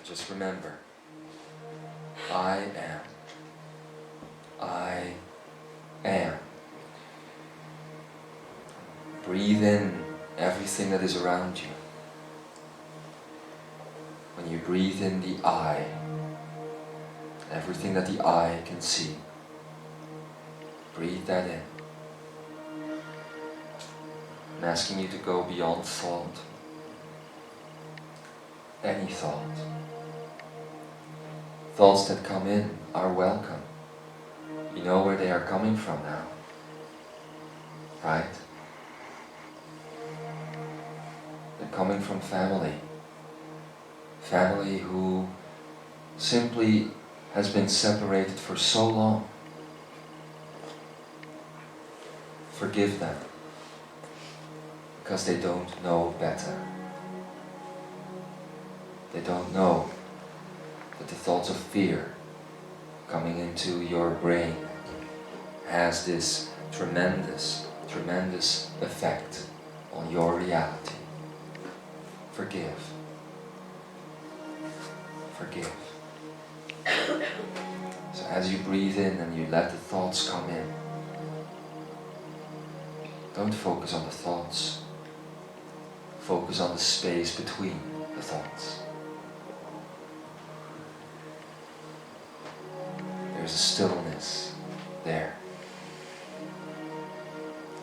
Just remember, I am. I am. Breathe in everything that is around you. When you breathe in the I, everything that the eye can see, breathe that in. I'm asking you to go beyond thought. Any thought. Thoughts that come in are welcome. You know where they are coming from now, right? They're coming from family. Family who simply has been separated for so long. Forgive them, because they don't know better. They don't know that the thoughts of fear coming into your brain has this tremendous, tremendous effect on your reality. Forgive. Forgive. So as you breathe in and you let the thoughts come in, don't focus on the thoughts. Focus on the space between the thoughts. There's a stillness there.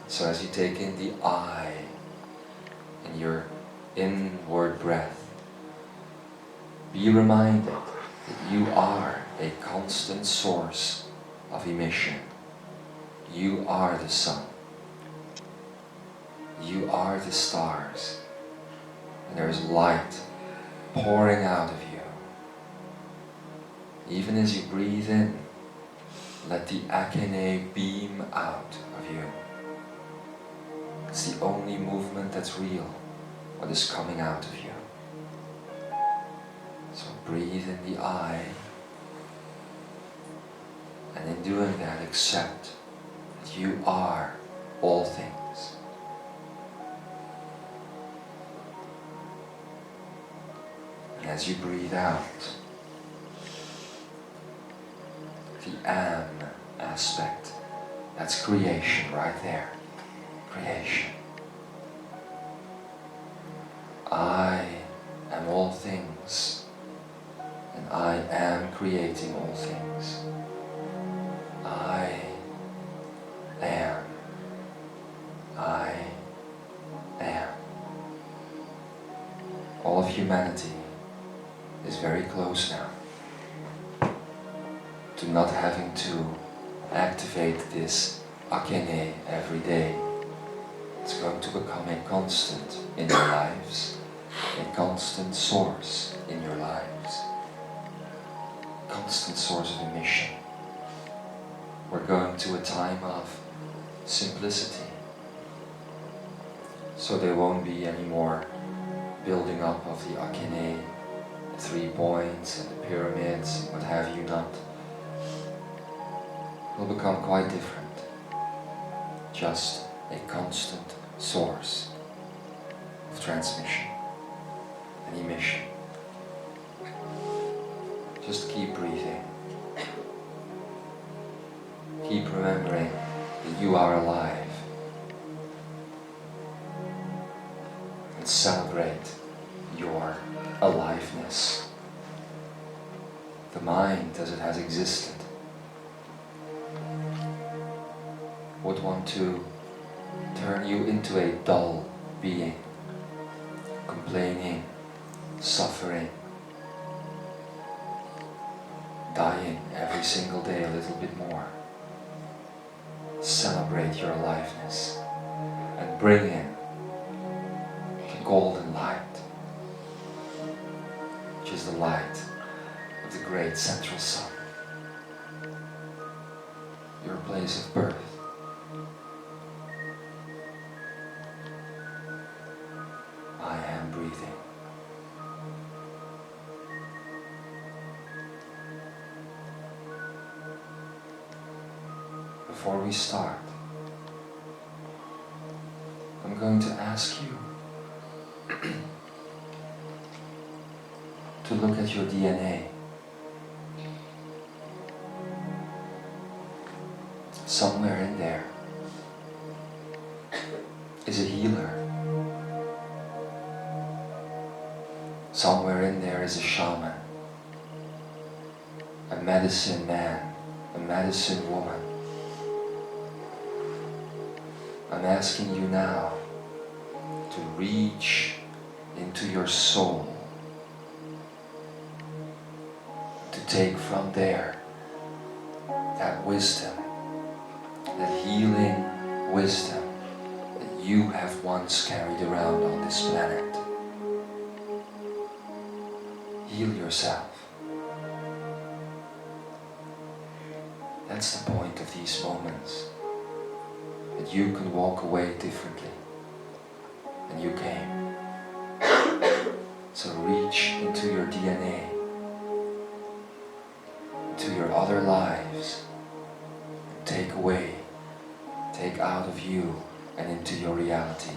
So as you take in the I in your inward breath, be reminded that you are a constant source of emission. You are the sun. You are the stars. And there is light pouring out of you. Even as you breathe in, let the akeneic beam out of you. It's the only movement that's real, what is coming out of you. So breathe in the I, and in doing that accept that you are all things. And as you breathe out, the am aspect, that's creation right there. Creation. I am all things, and I am creating all things. I am. I am. All of humanity is very close now to not having to activate this akeneic every day. It's going to become a constant in your lives, a constant source in your lives, constant source of emission. We're going to a time of simplicity, so there won't be any more building up of the akeneic, the 3 points and the pyramids and what have you not. It will become quite different. Just a constant source of transmission and emission. Just keep breathing. Keep remembering that you are alive. And celebrate your aliveness. The mind, as it has existed, would want to turn you into a dull being, complaining, suffering, dying every single day a little bit more. Celebrate your aliveness and bring in the golden light, which is the light of the great central sun, your place of birth. I am breathing. Before we start, I'm going to ask you to look at your DNA. Somewhere in there is a healer. Somewhere in there is a shaman, a medicine man, a medicine woman. I'm asking you now to reach into your soul, to take from there that wisdom, that healing wisdom that you have once carried around on this planet. Heal yourself. That's the point of these moments, that you can walk away differently than you came. So reach into your DNA, into your other lives, and take away, take out of you and into your reality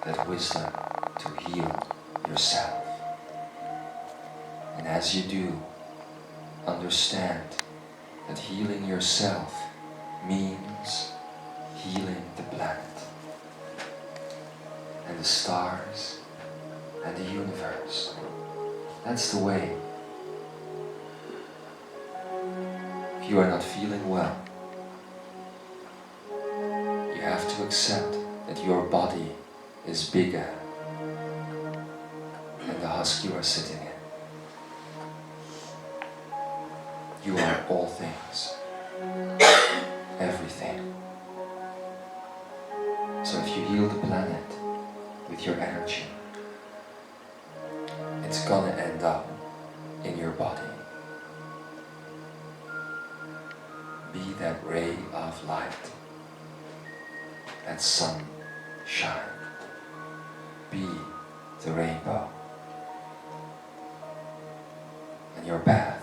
that wisdom to heal yourself. And as you do, understand that healing yourself means healing the planet and the stars and the universe. That's the way. If you are not feeling well, you have to accept that your body is bigger than the husk you are sitting in. You are all things, everything. So if you heal the planet with your energy, it's gonna end up in your body. Be that ray of light, that sunshine. Be the rainbow. And your path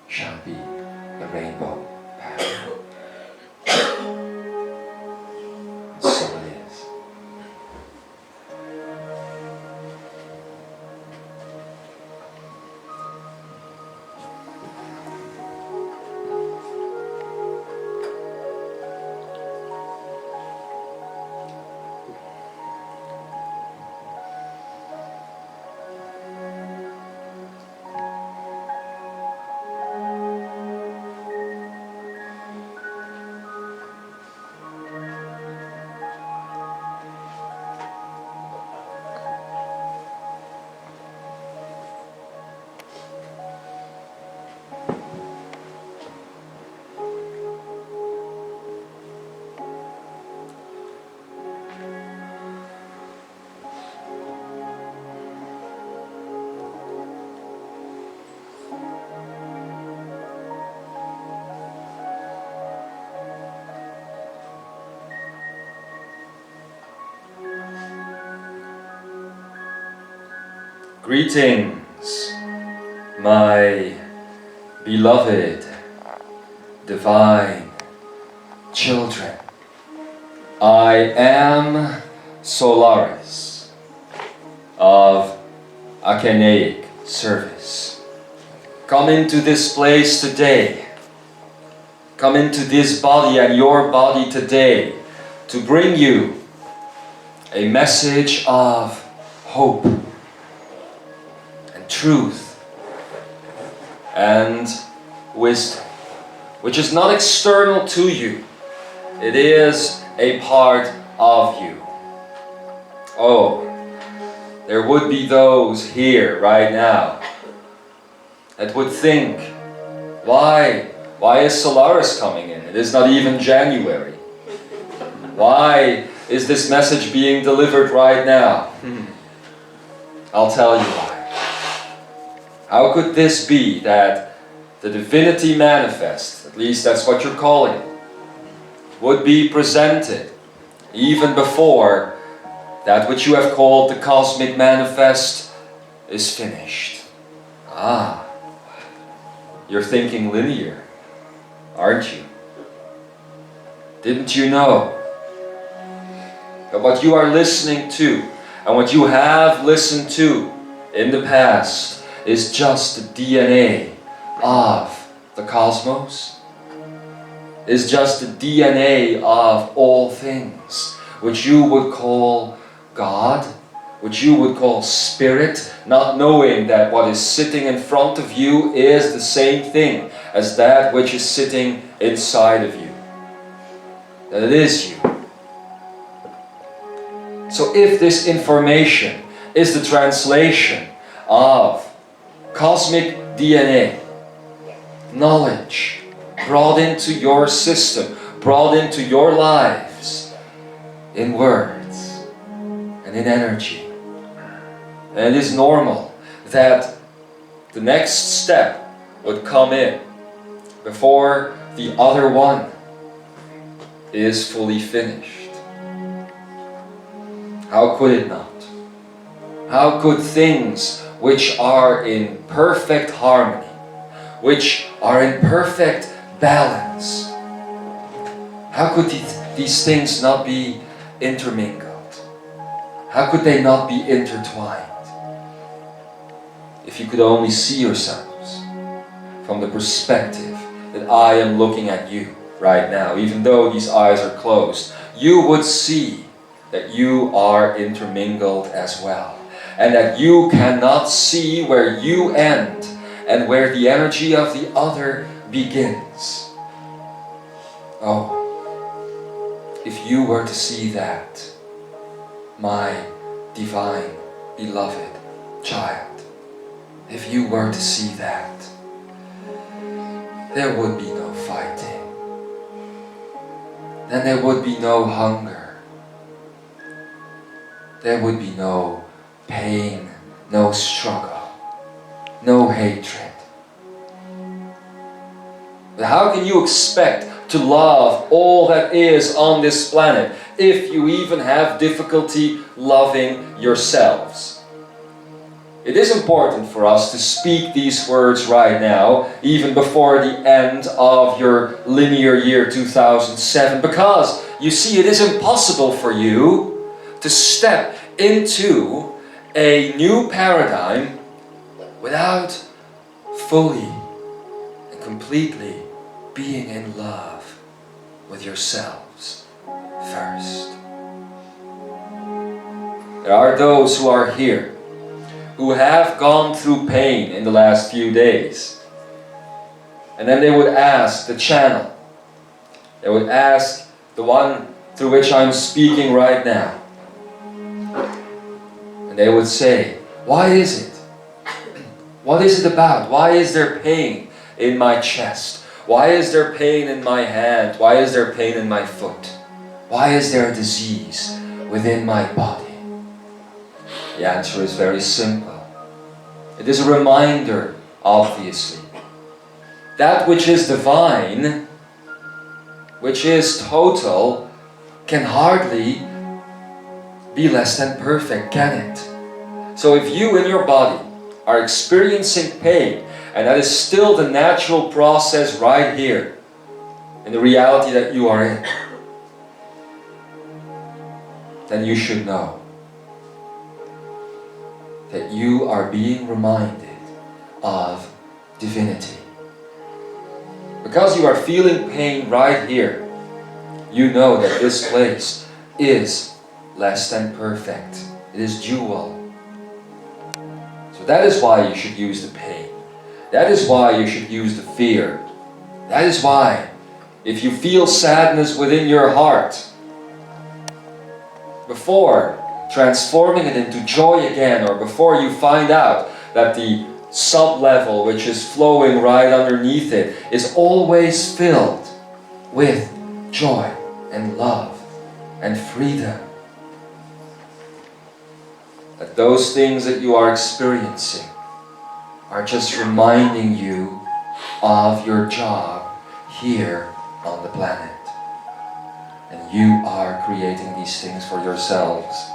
shall be the rainbow path. So it is. Greetings, my beloved divine children. I am Solarys of Akeneic service. Come into this place today. Come into this body and your body today to bring you a message of hope, truth and wisdom, which is not external to you. It is a part of you. Oh, there would be those here right now that would think, why is Solarys coming in? It is not even January. Why is this message being delivered right now? I'll tell you why. How could this be that the divinity manifest, at least that's what you're calling it, would be presented even before that which you have called the cosmic manifest is finished? Ah, you're thinking linear, aren't you? Didn't you know that what you are listening to and what you have listened to in the past is just the DNA of the cosmos, is just the DNA of all things, which you would call God, which you would call spirit, not knowing that what is sitting in front of you is the same thing as that which is sitting inside of you. That it is you. So if this information is the translation of cosmic DNA, knowledge brought into your system, brought into your lives in words and in energy, and it is normal that the next step would come in before the other one is fully finished. How could it not? How could things which are in perfect harmony, which are in perfect balance, how could these things not be intermingled? How could they not be intertwined? If you could only see yourselves from the perspective that I am looking at you right now, even though these eyes are closed, you would see that you are intermingled as well, and that you cannot see where you end and where the energy of the other begins. Oh, if you were to see that, my divine, beloved child, if you were to see that, there would be no fighting. Then there would be no hunger. There would be no pain, no struggle, no hatred. But how can you expect to love all that is on this planet if you even have difficulty loving yourselves? It is important for us to speak these words right now, even before the end of your linear year 2007, because you see, it is impossible for you to step into a new paradigm without fully and completely being in love with yourselves first. There are those who are here who have gone through pain in the last few days. And then they would ask the channel, they would ask the one through which I'm speaking right now. And they would say, why is it? What is it about? Why is there pain in my chest? Why is there pain in my hand? Why is there pain in my foot? Why is there a disease within my body? The answer is very simple. It is a reminder, obviously. That which is divine, which is total, can hardly be less than perfect, can it? So if you in your body are experiencing pain, and that is still the natural process right here, in the reality that you are in, then you should know that you are being reminded of divinity. Because you are feeling pain right here, you know that this place is less than perfect. It is dual. So that is why you should use the pain. That is why you should use the fear. That is why, if you feel sadness within your heart, before transforming it into joy again, or before you find out that the sub-level which is flowing right underneath it is always filled with joy and love and freedom, that those things that you are experiencing are just reminding you of your job here on the planet. And you are creating these things for yourselves.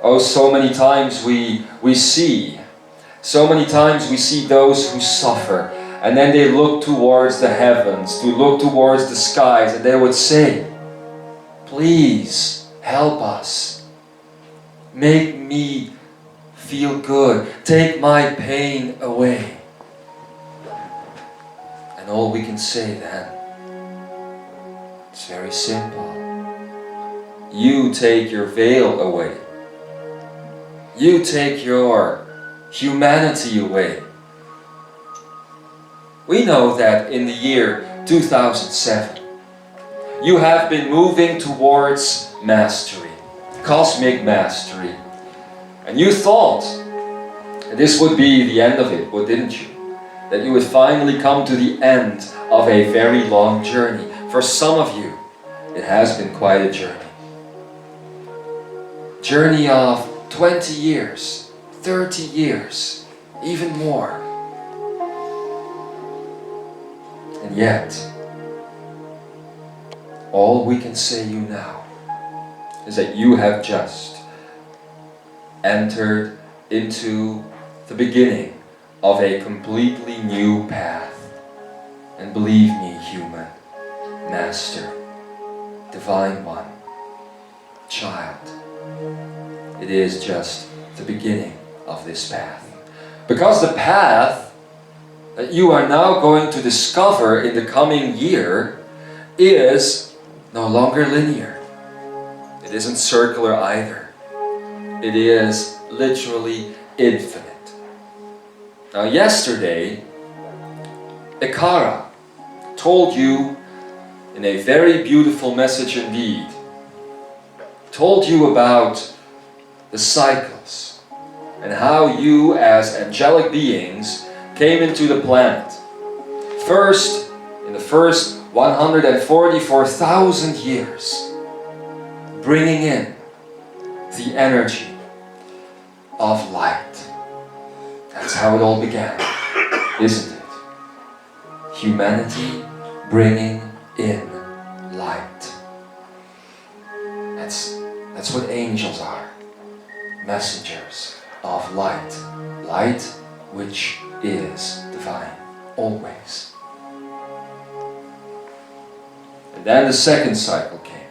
Oh, so many times we see those who suffer, and then they look towards the heavens, to look towards the skies, and they would say, please help us. Make me feel good. Take my pain away. And all we can say then, it's very simple. You take your veil away. You take your humanity away. We know that in the year 2007, you have been moving towards mastery, cosmic mastery. And you thought this would be the end of it, but didn't you? That you would finally come to the end of a very long journey. For some of you, it has been quite a journey. Journey of 20 years, 30 years, even more. And yet, all we can say you now is that you have just entered into the beginning of a completely new path. And believe me, human, master, divine one, child, it is just the beginning of this path. Because the path that you are now going to discover in the coming year is no longer linear. It isn't circular either. It is literally infinite. Now yesterday, Ekara told you in a very beautiful message indeed, told you about the cycles and how you as angelic beings came into the planet. First, in the first 144,000 years, bringing in the energy of light. That's how it all began, isn't it? Humanity bringing in light. That's what angels are. Messengers of light. Light which is divine, always. And then the second cycle came,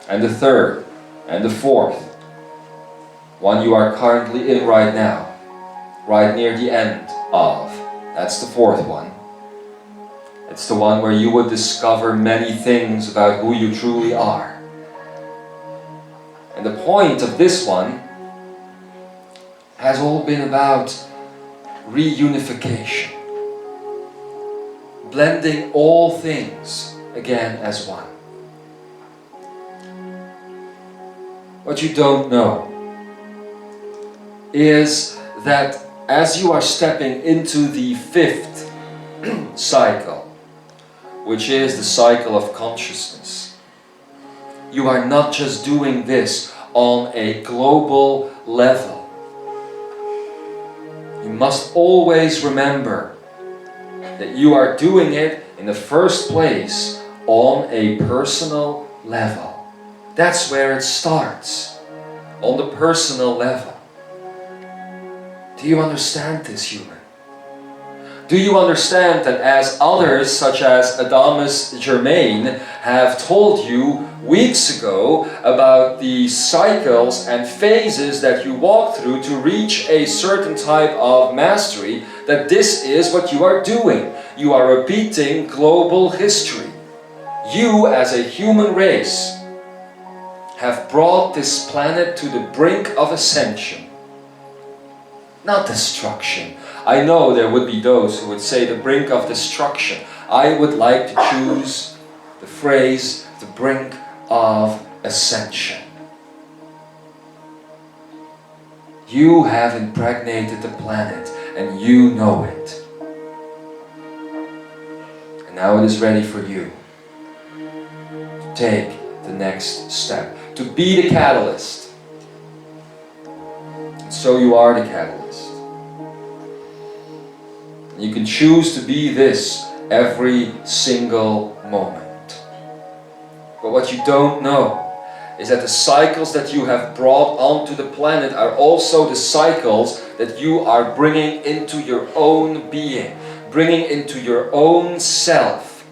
and the third, and the fourth. One you are currently in right now, right near the end of. That's the fourth one. It's the one where you would discover many things about who you truly are. And the point of this one has all been about reunification. Blending all things again as one. What you don't know is that as you are stepping into the fifth cycle, which is the cycle of consciousness, you are not just doing this on a global level. You must always remember that you are doing it in the first place on a personal level. That's where it starts, on the personal level. Do you understand this, human? Do you understand that as others, such as Adamus Germain, have told you weeks ago about the cycles and phases that you walk through to reach a certain type of mastery, that this is what you are doing? You are repeating global history. You, as a human race, have brought this planet to the brink of ascension, not destruction. I know there would be those who would say the brink of destruction. I would like to choose the phrase, the brink of ascension. You have impregnated the planet and you know it. And now it is ready for you to take the next step, to be the catalyst. And so you are the catalyst. You can choose to be this every single moment. But what you don't know is that the cycles that you have brought onto the planet are also the cycles that you are bringing into your own being, bringing into your own self.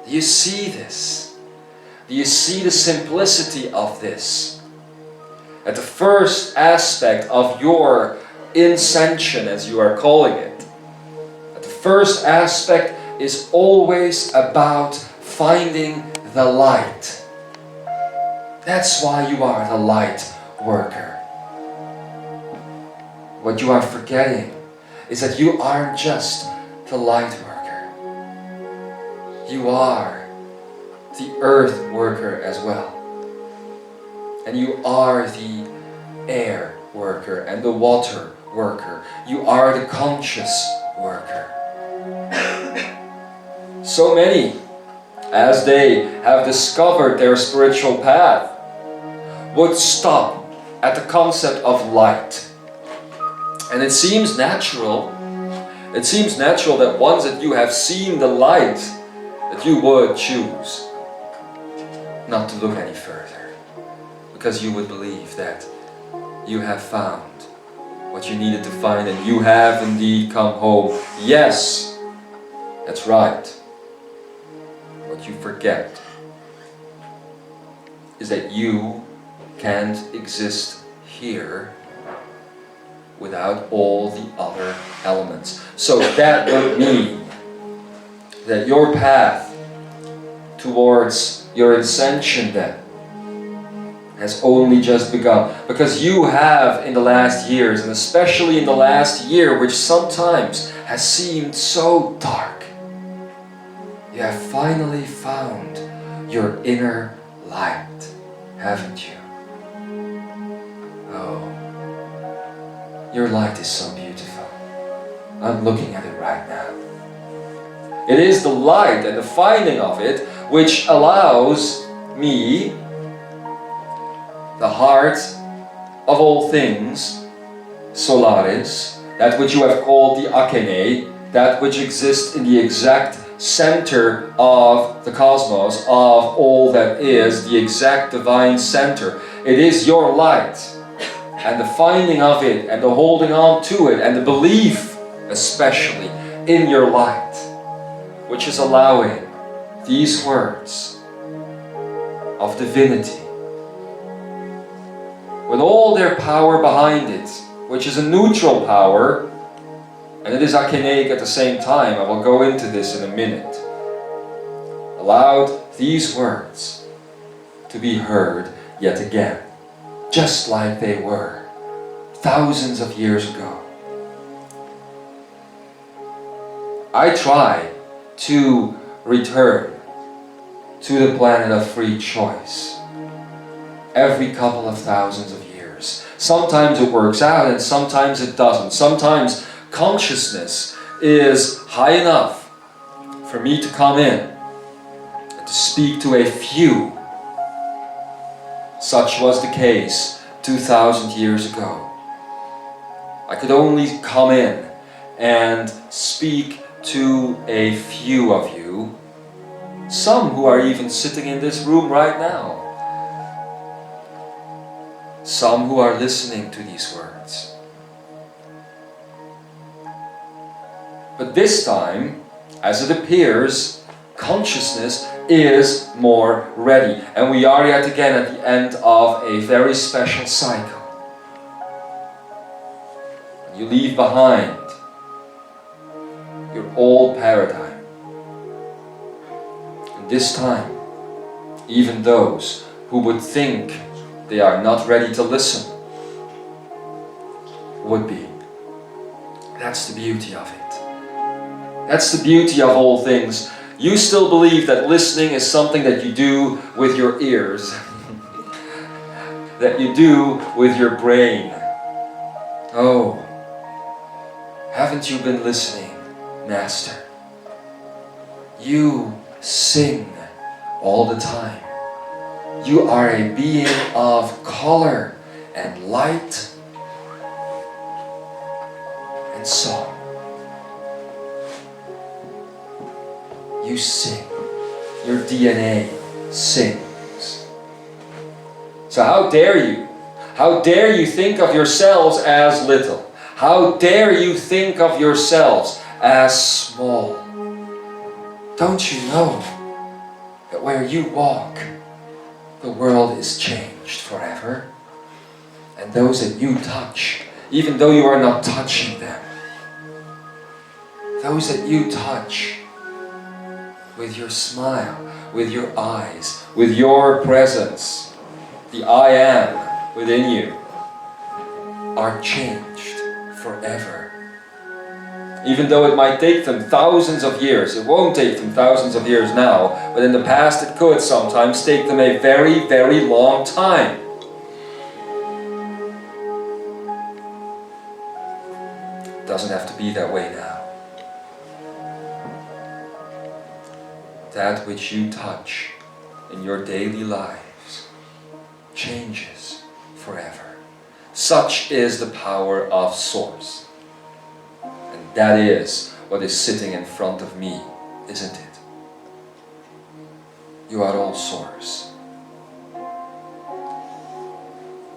Do you see this? Do you see the simplicity of this? That the first aspect of your ascension, as you are calling it. That the first aspect is always about finding the light. That's why you are the light worker. What you are forgetting is that you aren't just the light worker. You are the earth worker as well. And you are the air worker and the water worker. You are the conscious worker. So many, as they have discovered their spiritual path, would stop at the concept of light. And it seems natural that once that you have seen the light, that you would choose not to look any further, because you would believe that you have found what you needed to find and you have indeed come home. Yes, that's right. What you forget is that you can't exist here without all the other elements. So that would mean that your path towards your ascension then has only just begun. Because you have in the last years, and especially in the last year, which sometimes has seemed so dark, you have finally found your inner light, haven't you? Oh, your light is so beautiful. I'm looking at it right now. It is the light and the finding of it which allows me, the heart of all things, Solarys, that which you have called the akeneic, that which exists in the exact center of the cosmos, of all that is, the exact divine center. It is your light, and the finding of it, and the holding on to it, and the belief, especially, in your light, which is allowing these words of divinity, with all their power behind it, which is a neutral power, and it is akeneic at the same time. I will go into this in a minute. Allowed these words to be heard yet again, just like they were thousands of years ago. I try to return to the planet of free choice every couple of thousands of years. Sometimes it works out and sometimes it doesn't. Sometimes consciousness is high enough for me to come in and to speak to a few. Such was the case 2,000 years ago. I could only come in and speak to a few of you, some who are even sitting in this room right now, some who are listening to these words. But this time, as it appears, consciousness is more ready, and we are yet again at the end of a very special cycle. You leave behind your old paradigm. And this time, even those who would think they are not ready to listen would be. That's the beauty of it. That's the beauty of all things. You still believe that listening is something that you do with your ears, that you do with your brain. Oh, haven't you been listening, Master? You sing all the time. You are a being of color and light and song. You sing. Your DNA sings. So how dare you? How dare you think of yourselves as little? How dare you think of yourselves as small? Don't you know that where you walk, the world is changed forever? And those that you touch even though you are not touching them. Those that you touch with your smile, with your eyes, with your presence, the I am within you, are changed forever. Even though it might take them thousands of years, it won't take them thousands of years now, but in the past it could sometimes take them a very, very long time. It doesn't have to be that way now. That which you touch in your daily lives changes forever. Such is the power of Source. And that is what is sitting in front of me, isn't it? You are all Source.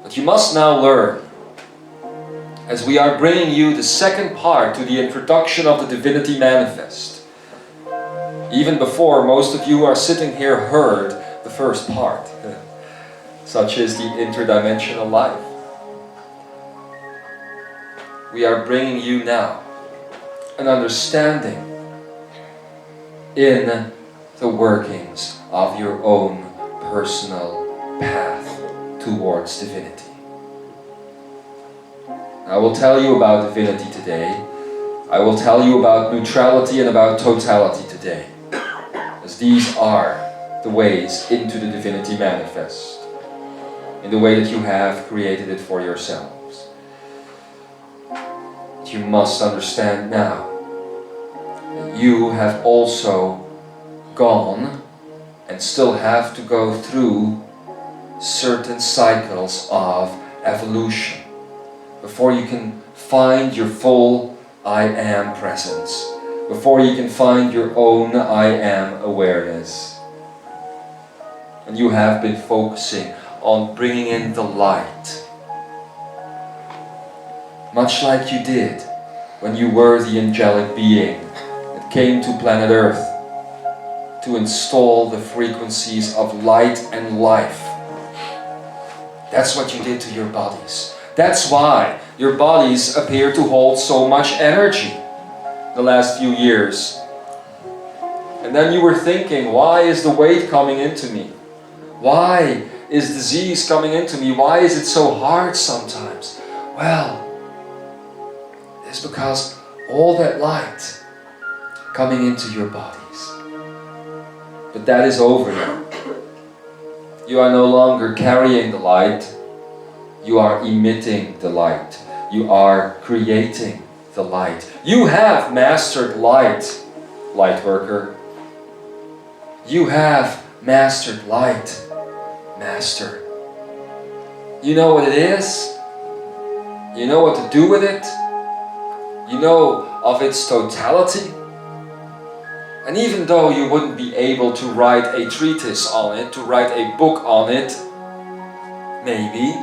But you must now learn, as we are bringing you the second part to the introduction of the Divinity Manifest. Even before most of you are sitting here heard the first part, such is the interdimensional life. We are bringing you now an understanding in the workings of your own personal path towards divinity. I will tell you about divinity today. I will tell you about neutrality and about totality today, as these are the ways into the Divinity Manifest, in the way that you have created it for yourselves. But you must understand now that you have also gone and still have to go through certain cycles of evolution before you can find your full I am presence, before you can find your own I am awareness. And you have been focusing on bringing in the light, much like you did when you were the angelic being that came to planet Earth to install the frequencies of light and life. That's what you did to your bodies. That's why your bodies appear to hold so much energy the last few years. And then you were thinking, why is the weight coming into me? Why is disease coming into me? Why is it so hard sometimes? Well, it's because all that light coming into your bodies. But that is over now. You are no longer carrying the light. You are emitting the light. You are creating the light. You have mastered light, light worker. You have mastered light, master. You know what it is. You know what to do with it. You know of its totality. And even though you wouldn't be able to write a treatise on it, to write a book on it, maybe,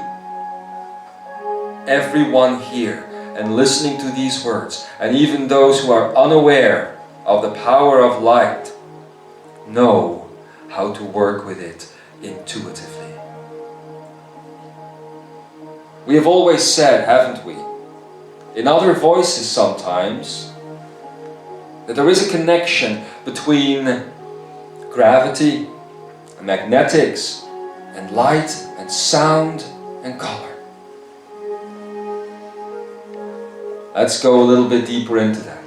everyone here and listening to these words, and even those who are unaware of the power of light, know how to work with it intuitively. We have always said, haven't we, in other voices sometimes, that there is a connection between gravity and magnetics and light and sound and color. Let's go a little bit deeper into that.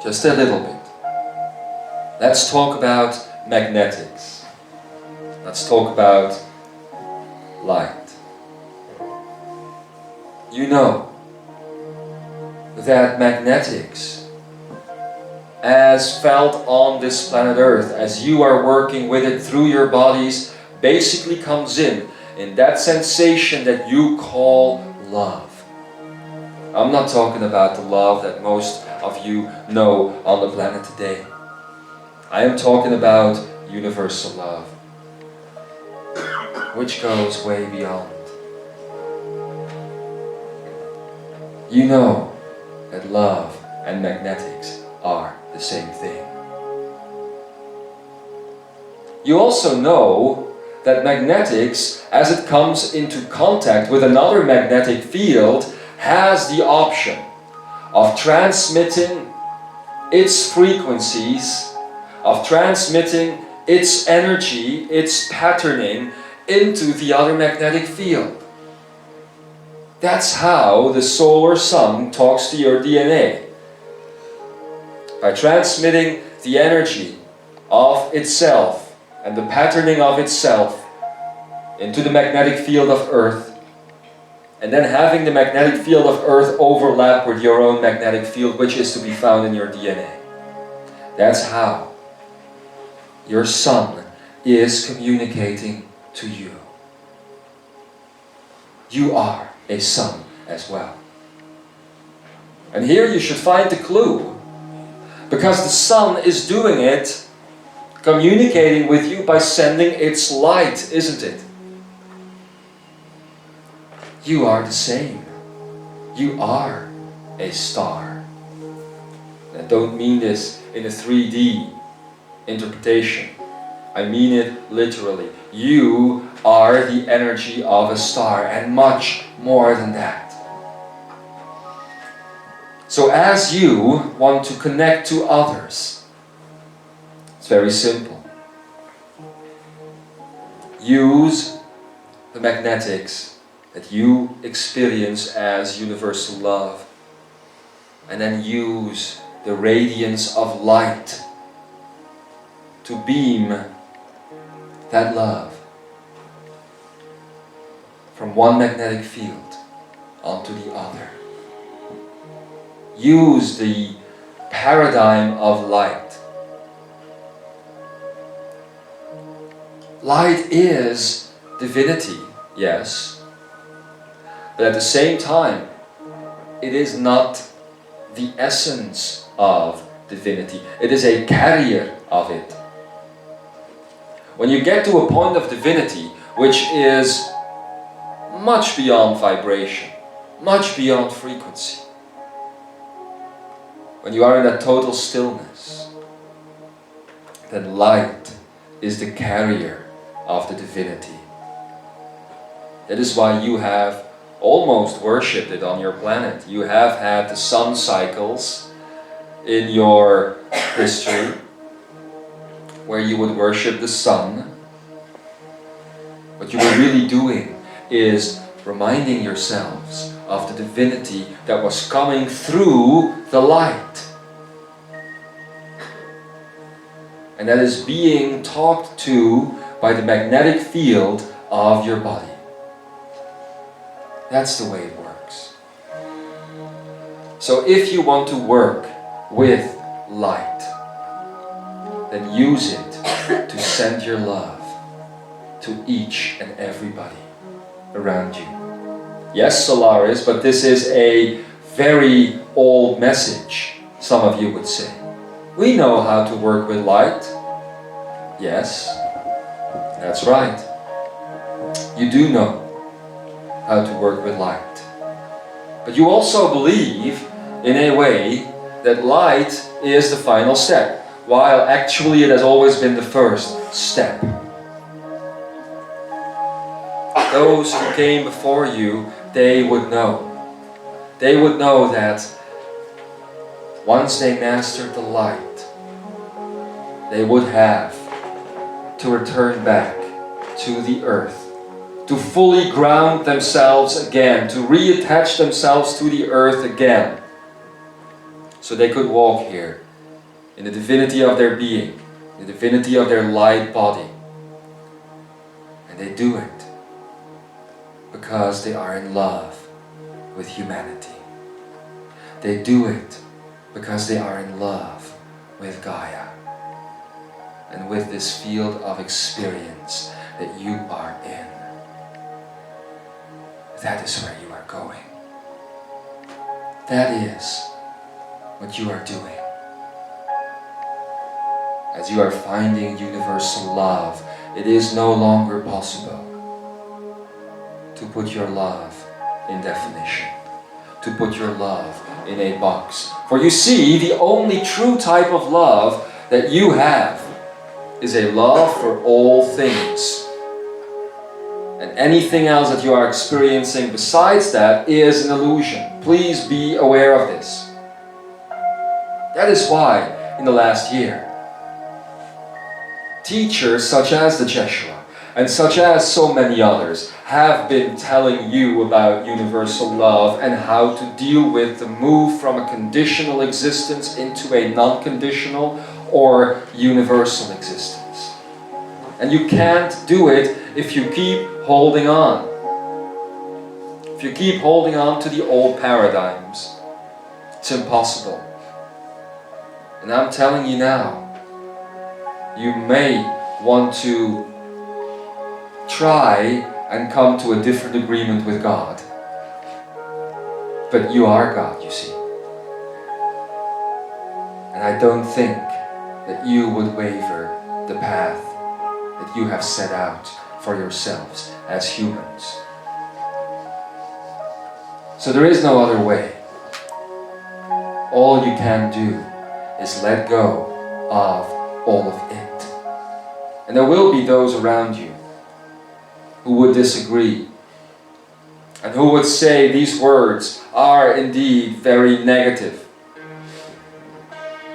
Just a little bit. Let's talk about magnetics. Let's talk about light. You know that magnetics, as felt on this planet Earth, as you are working with it through your bodies, basically comes in that sensation that you call love. I'm not talking about the love that most of you know on the planet today. I am talking about universal love, which goes way beyond. You know that love and magnetics are the same thing. You also know that magnetics, as it comes into contact with another magnetic field, has the option of transmitting its frequencies, of transmitting its energy, its patterning into the other magnetic field. That's how the solar sun talks to your DNA. By transmitting the energy of itself and the patterning of itself into the magnetic field of Earth, and then having the magnetic field of Earth overlap with your own magnetic field, which is to be found in your DNA. That's how your sun is communicating to you. You are a sun as well. And here you should find the clue, because the sun is doing it, communicating with you by sending its light, isn't it? You are the same. You are a star. I don't mean this in a 3D interpretation. I mean it literally. You are the energy of a star, and much more than that. So as you want to connect to others, it's very simple. Use the magnetics that you experience as universal love, and then use the radiance of light to beam that love from one magnetic field onto the other. Use the paradigm of light. Light is divinity, yes, but at the same time, it is not the essence of divinity. It is a carrier of it. When you get to a point of divinity, which is much beyond vibration, much beyond frequency, when you are in that total stillness, then light is the carrier of the divinity. That is why you have almost worshipped it on your planet. You have had the sun cycles in your history, where you would worship the sun. What you were really doing is reminding yourselves of the divinity that was coming through the light. And that is being talked to by the magnetic field of your body. That's the way it works. So if you want to work with light, then use it to send your love to each and everybody around you. Yes, Solarys, but this is a very old message, some of you would say. We know how to work with light. Yes, that's right. You do know how to work with light. But you also believe, in a way, that light is the final step, while actually it has always been the first step. Those who came before you, they would know. They would know that once they mastered the light, they would have to return back to the earth, to fully ground themselves again, to reattach themselves to the earth again, so they could walk here in the divinity of their being, the divinity of their light body. And they do it because they are in love with humanity. They do it because they are in love with Gaia and with this field of experience that you are in. That is where you are going. That is what you are doing. As you are finding universal love, it is no longer possible to put your love in definition, to put your love in a box. For you see, the only true type of love that you have is a love for all things. And anything else that you are experiencing besides that is an illusion. Please be aware of this. That is why, in the last year, teachers such as the Jeshua and such as so many others have been telling you about universal love and how to deal with the move from a conditional existence into a non-conditional or universal existence. And you can't do it if you keep holding on. If you keep holding on to the old paradigms, it's impossible. And I'm telling you now, you may want to try and come to a different agreement with God. But you are God, you see. And I don't think that you would waver the path that you have set out for yourselves as humans. So there is no other way. All you can do is let go of all of it. And there will be those around you who would disagree and who would say these words are indeed very negative.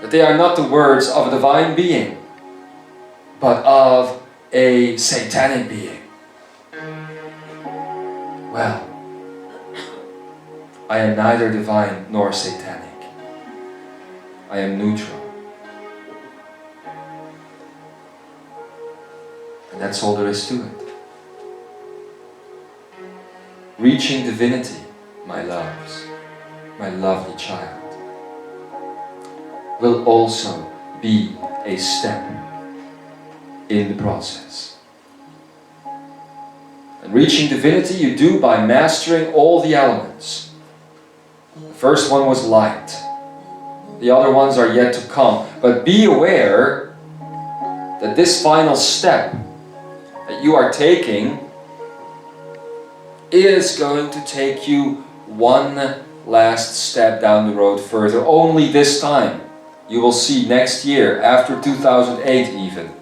That they are not the words of a divine being, but of a satanic being. Well, I am neither divine nor satanic. I am neutral. And that's all there is to it. Reaching divinity, my loves, my lovely child, will also be a step in the process. And reaching divinity you do by mastering all the elements. The first one was light. The other ones are yet to come. But be aware that this final step that you are taking is going to take you one last step down the road further. Only this time. You will see next year, after 2008 even,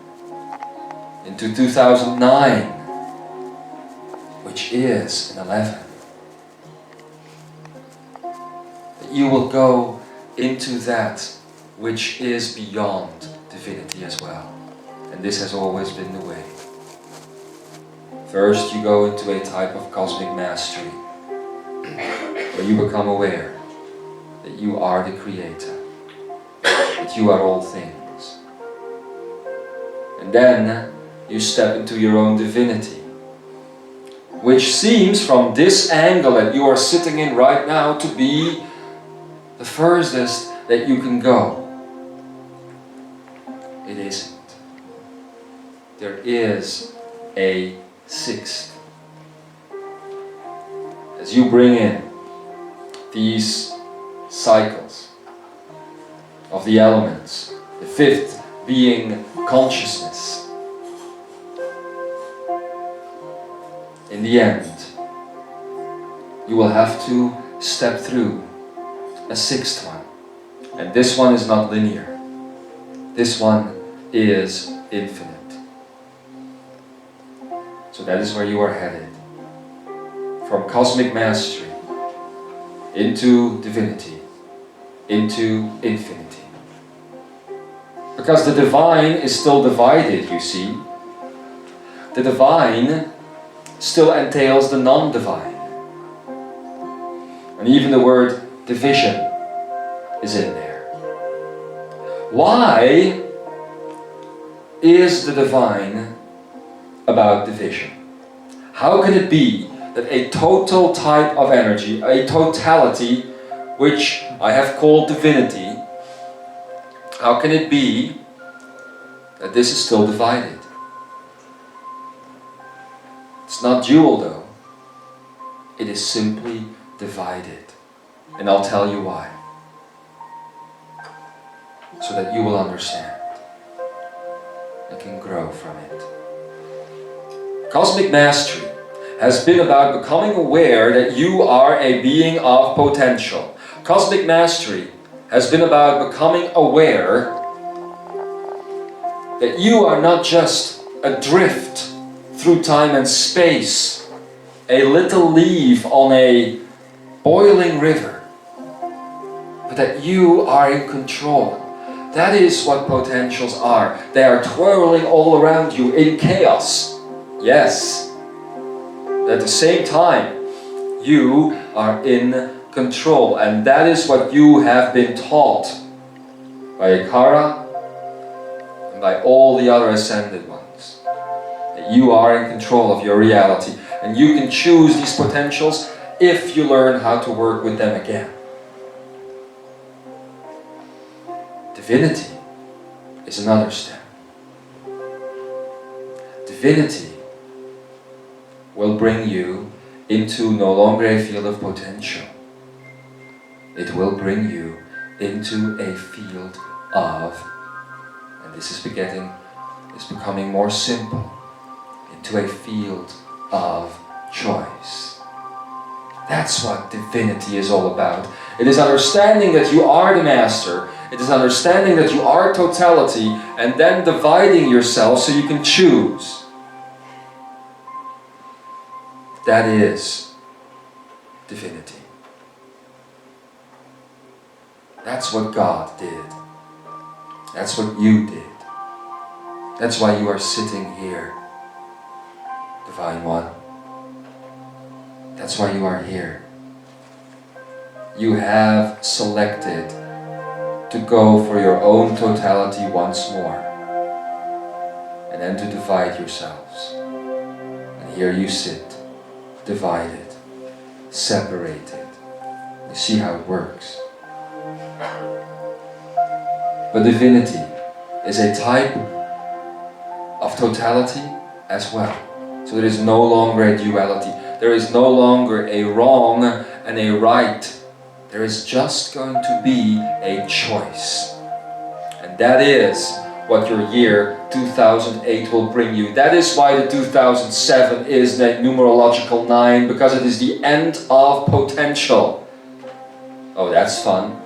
into 2009, which is an 11, that you will go into that which is beyond divinity as well. And this has always been the way. First you go into a type of cosmic mastery, where you become aware that you are the creator, that you are all things. And then you step into your own divinity, which seems from this angle that you are sitting in right now to be the furthest that you can go. It isn't. There is a sixth. As you bring in these cycles of the elements, the fifth being consciousness, in the end you will have to step through a sixth one. And this one is not linear. This one is infinite. So that is where you are headed. From cosmic mastery into divinity, into infinity. Because the divine is still divided, you see. The divine still entails the non-divine. And even the word division is in there. Why is the divine about division? How can it be that a total type of energy, a totality, which I have called divinity, how can it be that this is still divided? It's not dual though. It is simply divided. And I'll tell you why. So that you will understand and can grow from it. Cosmic mastery has been about becoming aware that you are a being of potential. Cosmic mastery has been about becoming aware that you are not just adrift through time and space, a little leaf on a boiling river, but that you are in control. That is what potentials are. They are twirling all around you in chaos. Yes. At the same time, you are in control. And that is what you have been taught by Ikara and by all the other ascended ones. That you are in control of your reality. And you can choose these potentials if you learn how to work with them again. Divinity is another step. Divinity will bring you into no longer a field of potential. It will bring you into a field of, and this is becoming more simple, into a field of choice. That's what divinity is all about. It is understanding that you are the master. It is understanding that you are totality, and then dividing yourself so you can choose. That is divinity. That's what God did. That's what you did. That's why you are sitting here, Divine One. That's why you are here. You have selected to go for your own totality once more, and then to divide yourselves. And here you sit, divided, separated. You see how it works. But divinity is a type of totality as well. So there is no longer a duality. There is no longer a wrong and a right. There is just going to be a choice. And that is what your year 2008 will bring you. That is why the 2007 is the numerological 9, because it is the end of potential. Oh, that's fun.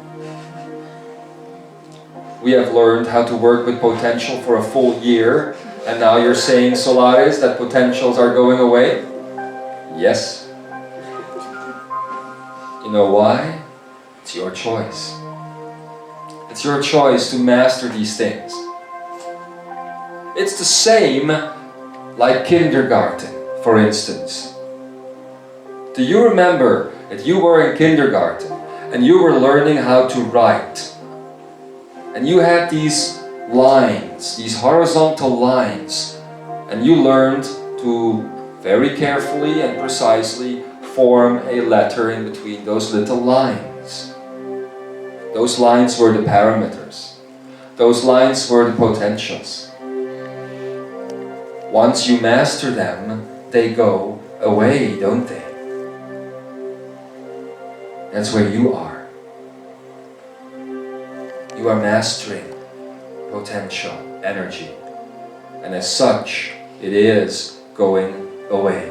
We have learned how to work with potential for a full year, and now you're saying, Solarys, that potentials are going away? Yes. You know why? It's your choice. It's your choice to master these things. It's the same like kindergarten, for instance. Do you remember that you were in kindergarten and you were learning how to write? And you had these lines, these horizontal lines, and you learned to very carefully and precisely form a letter in between those little lines. Those lines were the parameters. Those lines were the potentials. Once you master them, they go away, don't they? That's where you are. You are mastering potential, energy. And as such, it is going away.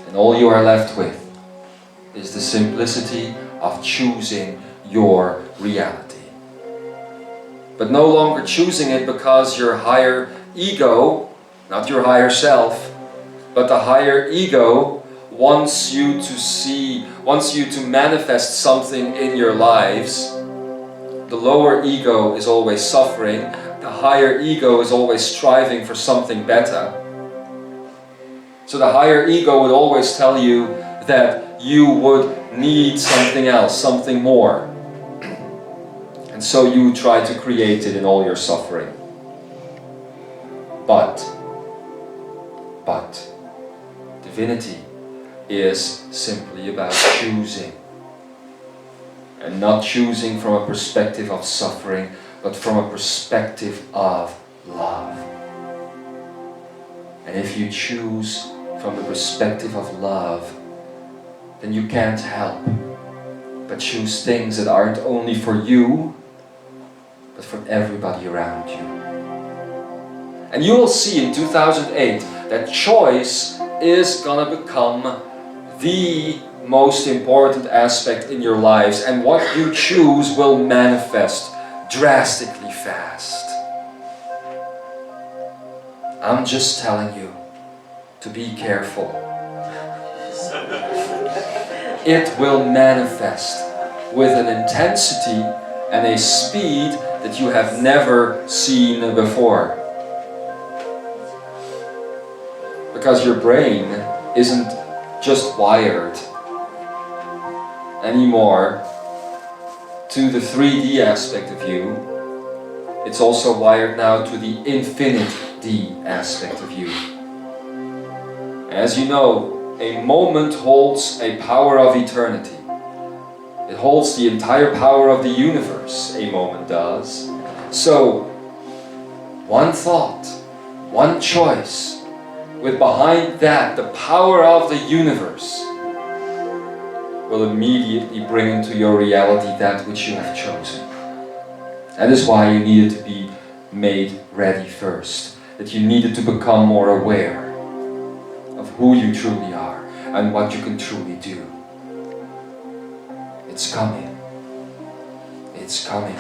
And all you are left with is the simplicity of choosing your reality. But no longer choosing it because your higher ego, not your higher self, but the higher ego wants you to manifest something in your lives. The lower ego is always suffering. The higher ego is always striving for something better. So the higher ego would always tell you that you would need something else, something more. And so you try to create it in all your suffering. But divinity is simply about choosing. And not choosing from a perspective of suffering, but from a perspective of love. And if you choose from the perspective of love, then you can't help but choose things that aren't only for you, but for everybody around you. And you will see in 2008 that choice is gonna become the most important aspect in your lives, and what you choose will manifest drastically fast. I'm just telling you to be careful it will manifest with an intensity and a speed that you have never seen before. Because your brain isn't just wired anymore to the 3D aspect of you, it's also wired now to the infinite D aspect of you. As you know, a moment holds a power of eternity. It holds the entire power of the universe, a moment does. So, one thought, one choice, with behind that the power of the universe, will immediately bring into your reality that which you have chosen. That is why you needed to be made ready first. That you needed to become more aware of who you truly are and what you can truly do. It's coming. It's coming.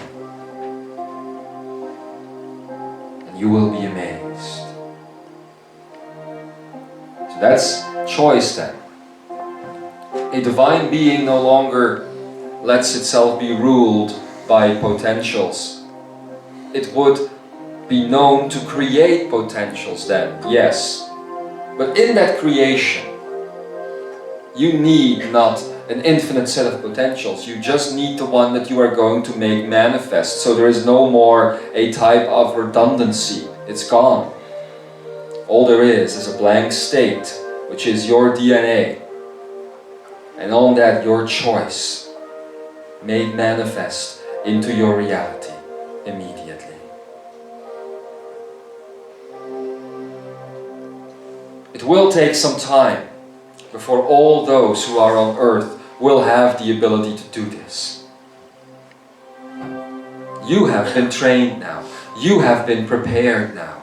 And you will be amazed. So that's choice then. A divine being no longer lets itself be ruled by potentials. It would be known to create potentials then, yes. But in that creation, you need not an infinite set of potentials. You just need the one that you are going to make manifest. So there is no more a type of redundancy. It's gone. All there is a blank state, which is your DNA. And on that, your choice made manifest into your reality immediately. It will take some time before all those who are on earth will have the ability to do this. You have been trained now. You have been prepared now.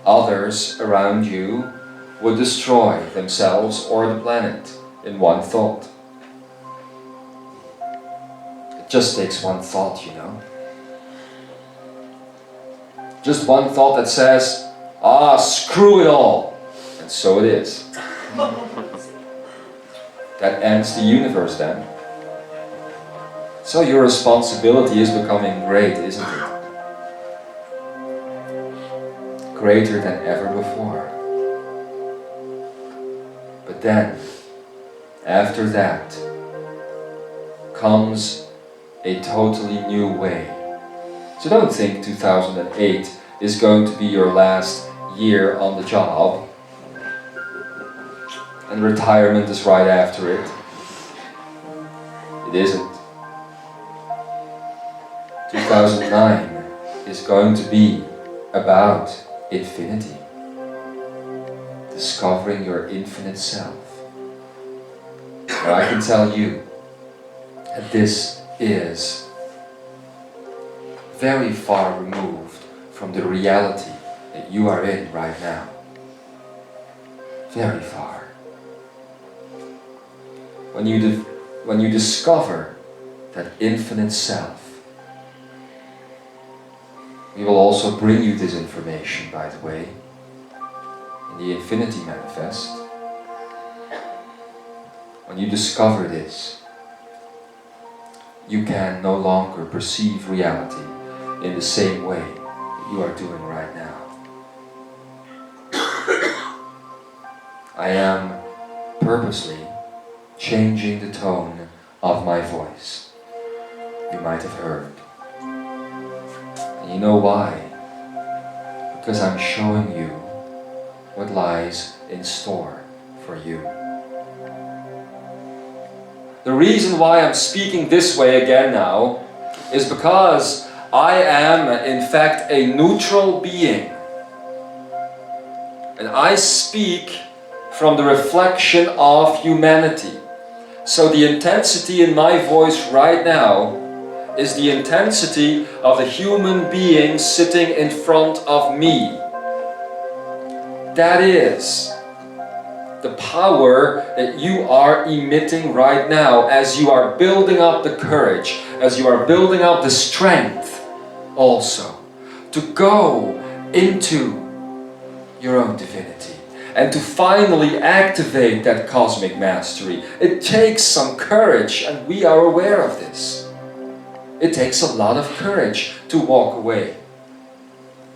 Others around you would destroy themselves or the planet in one thought. It just takes one thought, you know. Just one thought that says, ah, screw it all. And so it is. That ends the universe then. So your responsibility is becoming great, isn't it? Greater than ever before. But then, after that, comes a totally new way. So don't think 2008 is going to be your last year on the job and retirement is right after it. It isn't. 2009 is going to be about infinity. Discovering your infinite self. Now I can tell you that this is very far removed from the reality that you are in right now. Very far. When you discover that infinite self, we will also bring you this information, by the way, in the Infinity Manifest. When you discover this, you can no longer perceive reality in the same way that you are doing right now. I am purposely changing the tone of my voice. You might have heard. And you know why? Because I'm showing you what lies in store for you. The reason why I'm speaking this way again now is because I am in fact a neutral being. And I speak from the reflection of humanity. So the intensity in my voice right now is the intensity of the human being sitting in front of me. That is the power that you are emitting right now as you are building up the courage, as you are building up the strength also to go into your own divinity and to finally activate that cosmic mastery, it takes some courage, and we are aware of this. It takes a lot of courage to walk away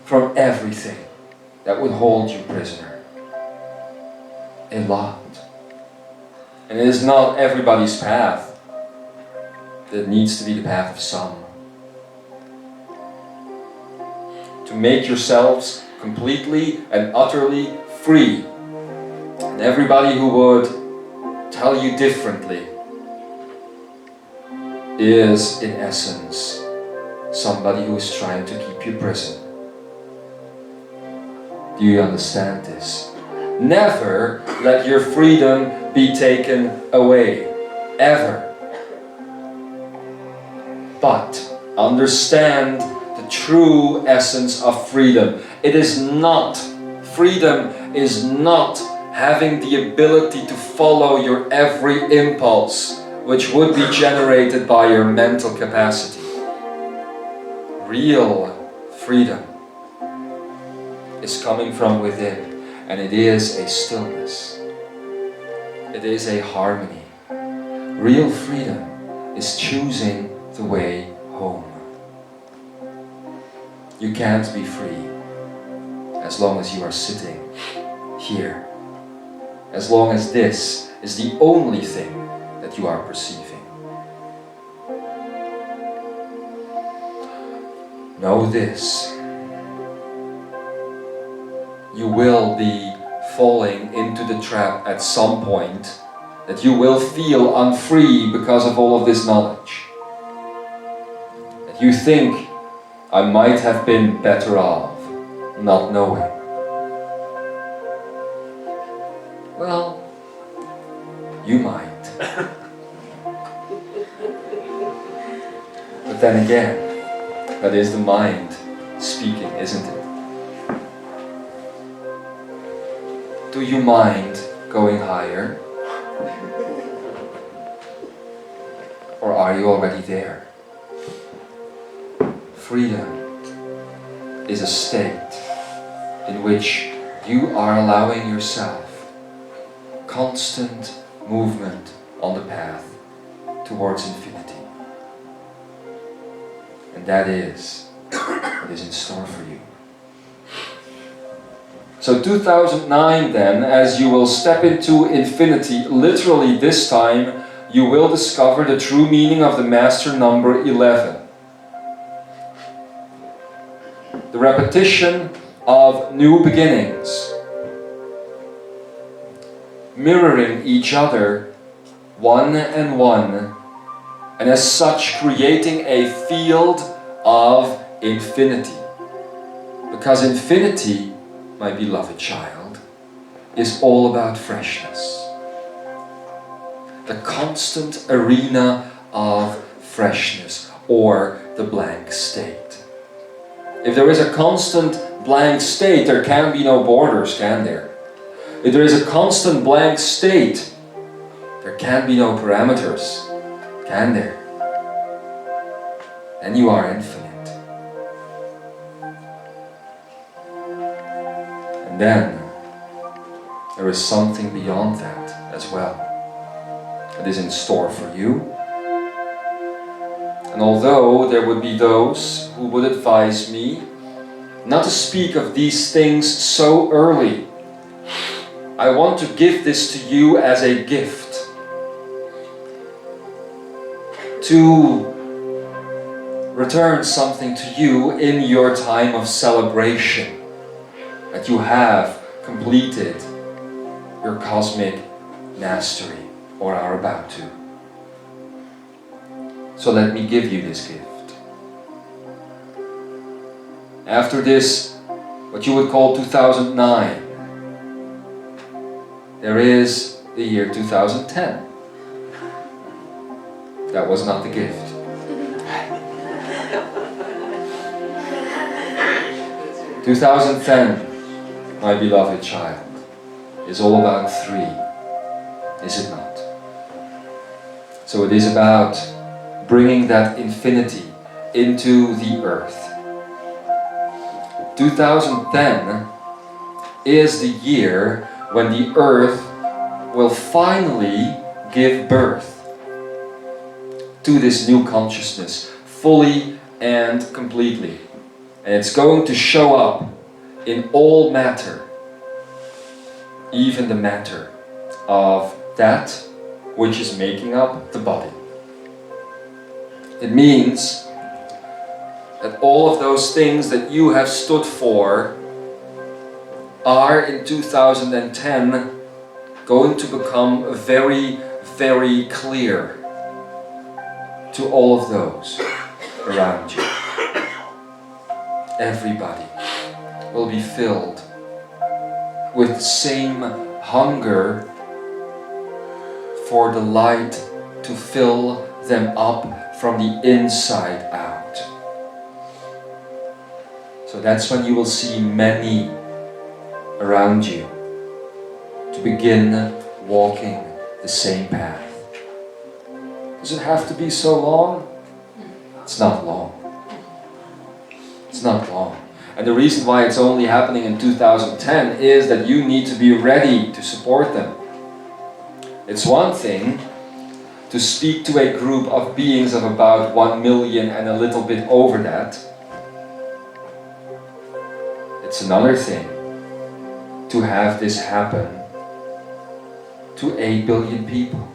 from everything that would hold you prisoner. A lot. And it is not everybody's path. It needs to be the path of some. To make yourselves completely and utterly free. And everybody who would tell you differently is, in essence, somebody who is trying to keep you prison. Do you understand this? Never let your freedom be taken away, ever. But understand the true essence of freedom. It is not, freedom is not having the ability to follow your every impulse, which would be generated by your mental capacity. Real freedom is coming from within. And it is a stillness. It is a harmony. Real freedom is choosing the way home. You can't be free as long as you are sitting here. As long as this is the only thing that you are perceiving. Know this. You will be falling into the trap at some point, that you will feel unfree because of all of this knowledge. That you think, I might have been better off not knowing. Well, you might. But then again, that is the mind speaking, isn't it? Do you mind going higher? Or are you already there? Freedom is a state in which you are allowing yourself constant movement on the path towards infinity. And that is what is in store for you. So 2009 then, as you will step into infinity, literally this time, you will discover the true meaning of the master number 11. The repetition of new beginnings, mirroring each other, one and one, and as such creating a field of infinity. Because infinity, my beloved child, is all about freshness. The constant arena of freshness, or the blank state. If there is a constant blank state, there can be no borders, can there? If there is a constant blank state, there can be no parameters, can there? And you are infinite. And then, there is something beyond that as well. It is in store for you. And although there would be those who would advise me not to speak of these things so early, I want to give this to you as a gift. To return something to you in your time of celebration. That you have completed your cosmic mastery, or are about to. So let me give you this gift. After this, what you would call 2009, there is the year 2010. That was not the gift. 2010, my beloved child, is all about 3, is it not? So it is about bringing that infinity into the earth. 2010 is the year when the earth will finally give birth to this new consciousness fully and completely. And it's going to show up in all matter, even the matter of that which is making up the body. It means that all of those things that you have stood for are in 2010 going to become very, very clear to all of those around you. Everybody will be filled with the same hunger for the light to fill them up from the inside out. So that's when you will see many around you to begin walking the same path. Does it have to be so long? It's not long. It's not long. And the reason why it's only happening in 2010 is that you need to be ready to support them. It's one thing to speak to a group of beings of about 1 million and a little bit over that. It's another thing to have this happen to 8 billion people.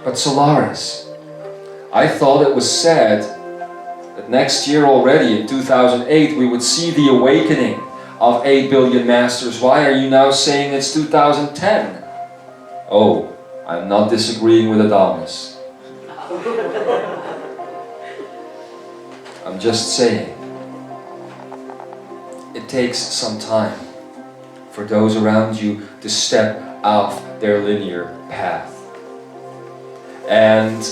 But Solarys, I thought it was said that next year already, in 2008, we would see the awakening of 8 billion masters. Why are you now saying it's 2010? Oh, I'm not disagreeing with Adamus. I'm just saying, it takes some time for those around you to step off their linear path. And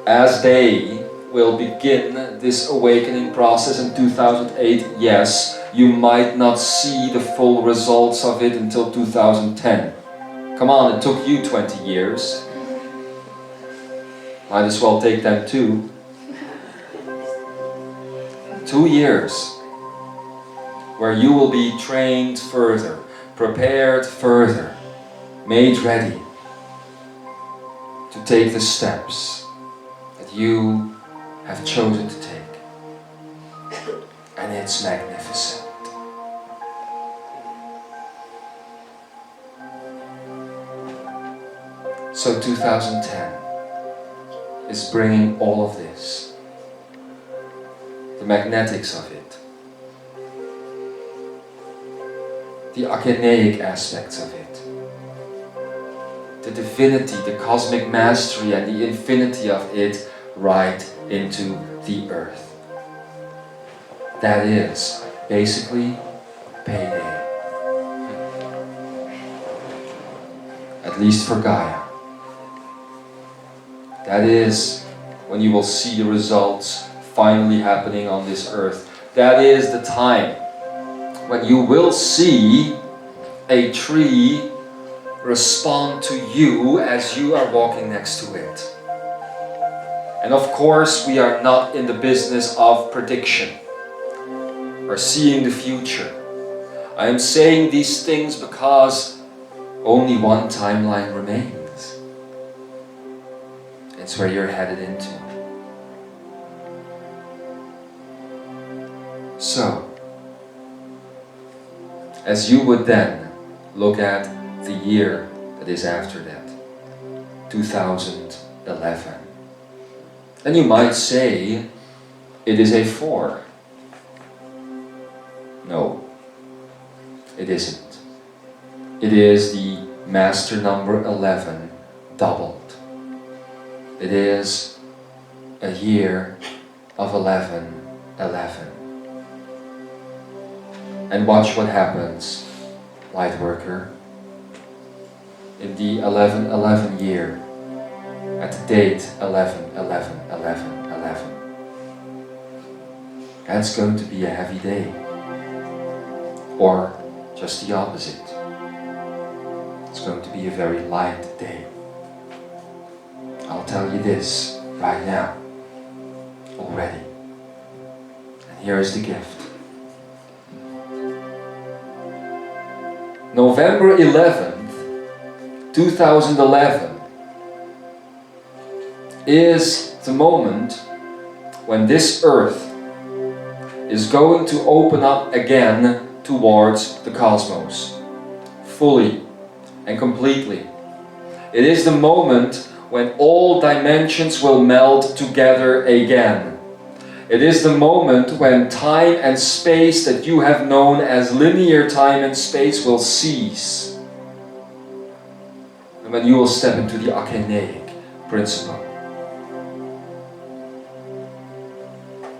as they will begin this awakening process in 2008, yes, you might not see the full results of it until 2010. Come on, it took you 20 years. Might as well take them too. 2 years where you will be trained further, prepared further, made ready to take the steps that you have chosen to take. And it's magnificent. So 2010 is bringing all of this, the magnetics of it, the akeneic aspects of it, the divinity, the cosmic mastery and the infinity of it right into the earth. That is basically payday. At least for Gaia. That is when you will see the results finally happening on this earth. That is the time when you will see a tree respond to you as you are walking next to it. And of course, we are not in the business of prediction or seeing the future. I am saying these things because only one timeline remains. It's where you're headed into. So, as you would then look at the year that is after that, 2011, then you might say it is a 4. No, it isn't. It is the master number 11 doubled. It is a year of 1111. And watch what happens, Lightworker. In the 1111 year, at the date 11/11/11/11, that's going to be a heavy day. Or just the opposite. It's going to be a very light day. I'll tell you this right now, already. And here is the gift. November 11th, 2011 is the moment when this earth is going to open up again towards the cosmos, fully and completely. It is the moment when all dimensions will meld together again. It is the moment when time and space that you have known as linear time and space will cease. And when you will step into the akeneic principle.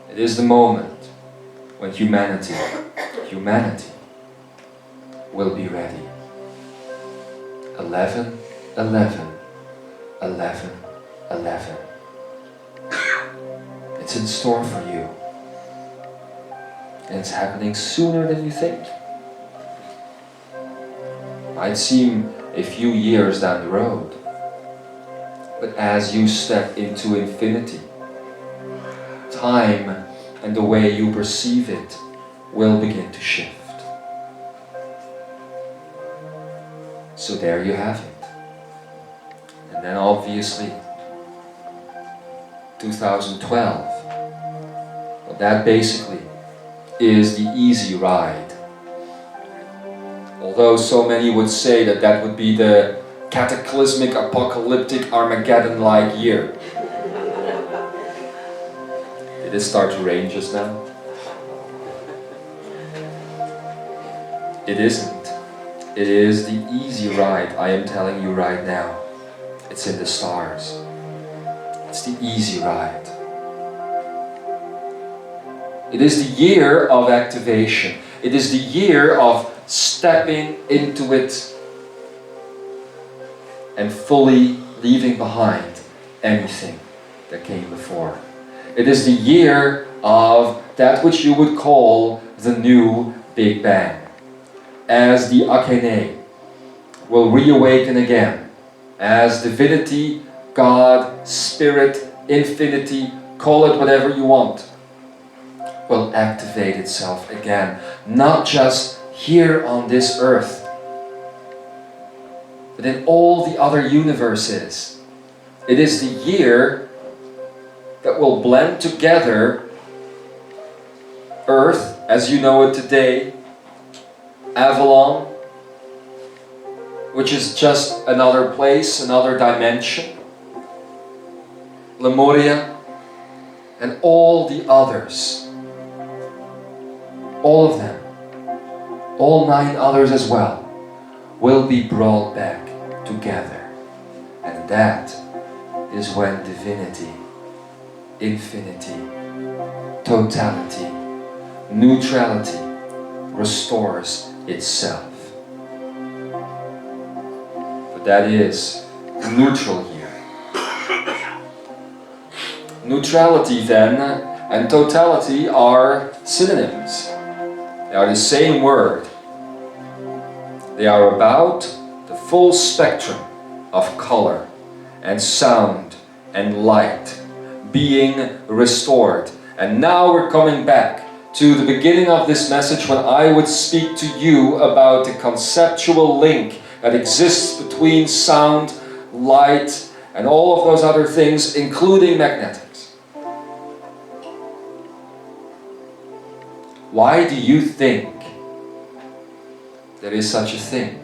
It is the moment when humanity will be ready. 11, 11, 11, 11. It's in store for you. And it's happening sooner than you think. Might seem a few years down the road. But as you step into infinity, time and the way you perceive it will begin to shift. So there you have it. And then obviously 2012, well, that basically is the easy ride. Although so many would say that that would be the cataclysmic, apocalyptic, Armageddon-like year. Did it start to rain just now? It isn't. It is the easy ride, I am telling you right now. It's in the stars. It's the easy ride. It is the year of activation. It is the year of stepping into it and fully leaving behind anything that came before. It is the year of that which you would call the new Big Bang. As the akeneic will reawaken again, as divinity, God, spirit, infinity, call it whatever you want, will activate itself again. Not just here on this earth, but in all the other universes. It is the year that will blend together Earth as you know it today, Avalon, which is just another place, another dimension, Lemuria, and all the others. All of them, all 9 others as well, will be brought back together. And that is when divinity, infinity, totality, neutrality restores itself. But that is the neutral year. Neutrality then and totality are synonyms. They are the same word. They are about the full spectrum of color and sound and light being restored. And now we're coming back to the beginning of this message when I would speak to you about the conceptual link that exists between sound, light, and all of those other things, including magnetics. Why do you think there is such a thing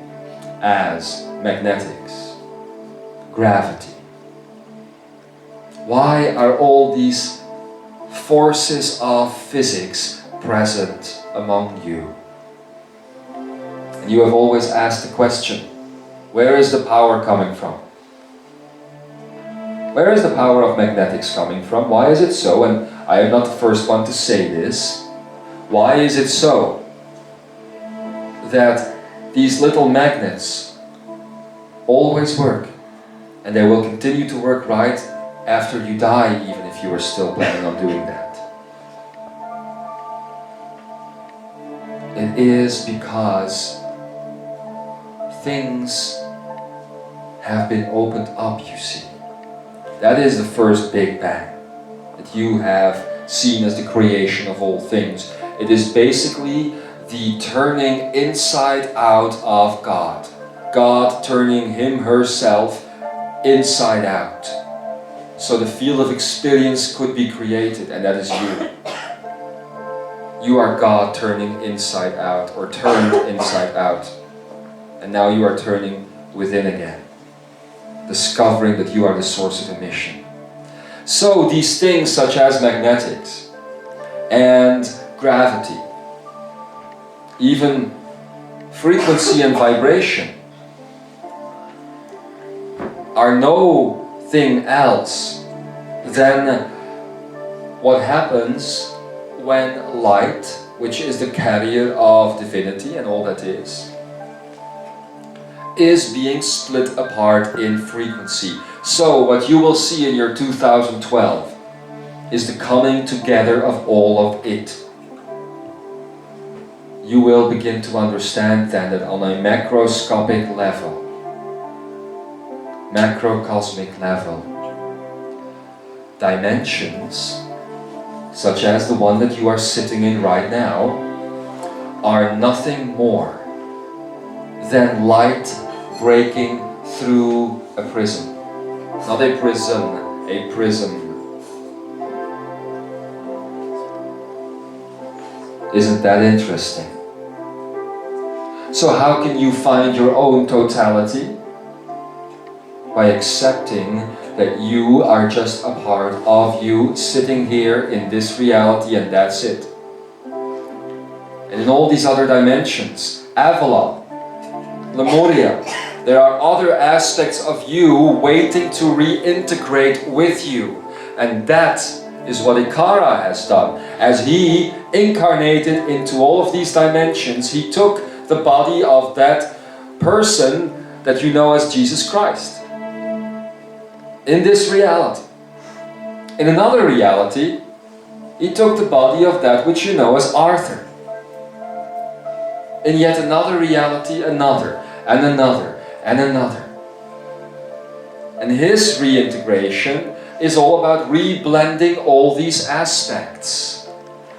as magnetics, gravity? Why are all these forces of physics present among you? And you have always asked the question, where is the power coming from? Where is the power of magnetics coming from? Why is it so? And I am not the first one to say this. Why is it so that these little magnets always work, and they will continue to work right after you die, even if you are still planning on doing that? It is because things have been opened up, you see. That is the first Big Bang that you have seen as the creation of all things. It is basically the turning inside out of God. God turning him, herself, inside out. So the field of experience could be created, and that is you. You are God turning inside out, or turned inside out. And now you are turning within again, discovering that you are the source of emission. So these things such as magnetics and gravity, even frequency and vibration, are no thing else than what happens when light, which is the carrier of divinity and all that is being split apart in frequency. So what you will see in your 2012 is the coming together of all of it. You will begin to understand then that on a macroscopic level, macrocosmic level, dimensions such as the one that you are sitting in right now are nothing more than light breaking through a prism. Not a prism, a prism. Isn't that interesting? So how can you find your own totality? By accepting that you are just a part of you sitting here in this reality, and that's it. And in all these other dimensions, Avalon, Lemuria, there are other aspects of you waiting to reintegrate with you. And that is what Ikara has done. As he incarnated into all of these dimensions, he took the body of that person that you know as Jesus Christ. In this reality. In another reality, he took the body of that which you know as Arthur. In yet another reality, another, and another, and another. And his reintegration is all about reblending all these aspects.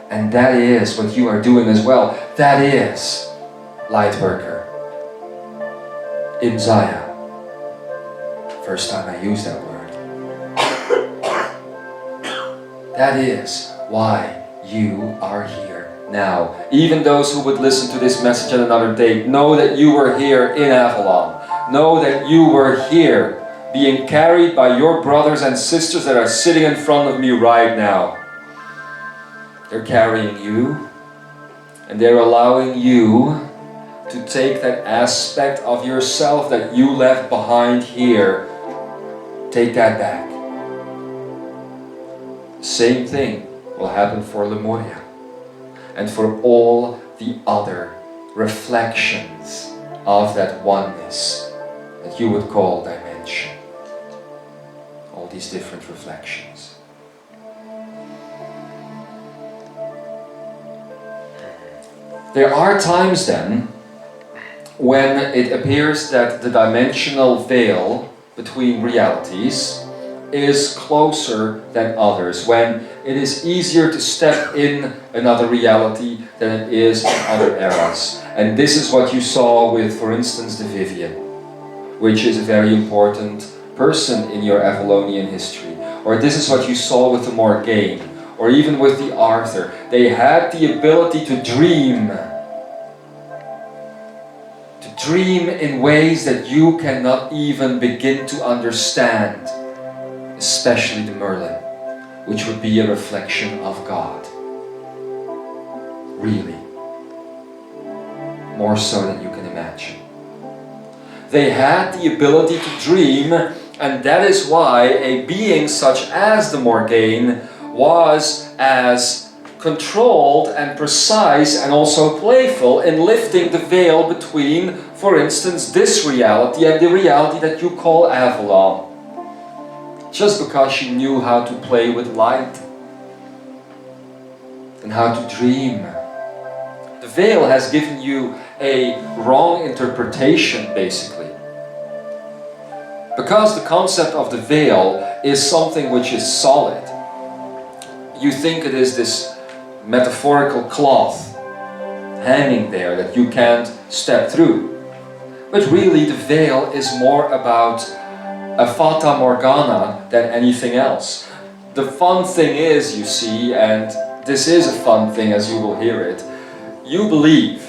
And that is what you are doing as well. That is Lightworker. Imzaia. First time I used that word. That is why you are here now. Even those who would listen to this message at another date, know that you were here in Avalon. Know that you were here being carried by your brothers and sisters that are sitting in front of me right now. They're carrying you, and they're allowing you to take that aspect of yourself that you left behind here. Take that back. Same thing will happen for Lemuria and for all the other reflections of that oneness that you would call dimension. All these different reflections. There are times then when it appears that the dimensional veil between realities is closer than others, when it is easier to step in another reality than it is in other eras. And this is what you saw with, for instance, the Vivian, which is a very important person in your Avalonian history. Or this is what you saw with the Morgaine, or even with the Arthur. They had the ability to dream in ways that you cannot even begin to understand. Especially the Merlin, which would be a reflection of God. Really. More so than you can imagine. They had the ability to dream, and that is why a being such as the Morgaine was as controlled and precise and also playful in lifting the veil between, for instance, this reality and the reality that you call Avalon. Just because she knew how to play with light and how to dream. The veil has given you a wrong interpretation, basically. Because the concept of the veil is something which is solid. You think it is this metaphorical cloth hanging there that you can't step through. But really the veil is more about a fata morgana than anything else. The fun thing is, you see, and this is a fun thing as you will hear it, you believe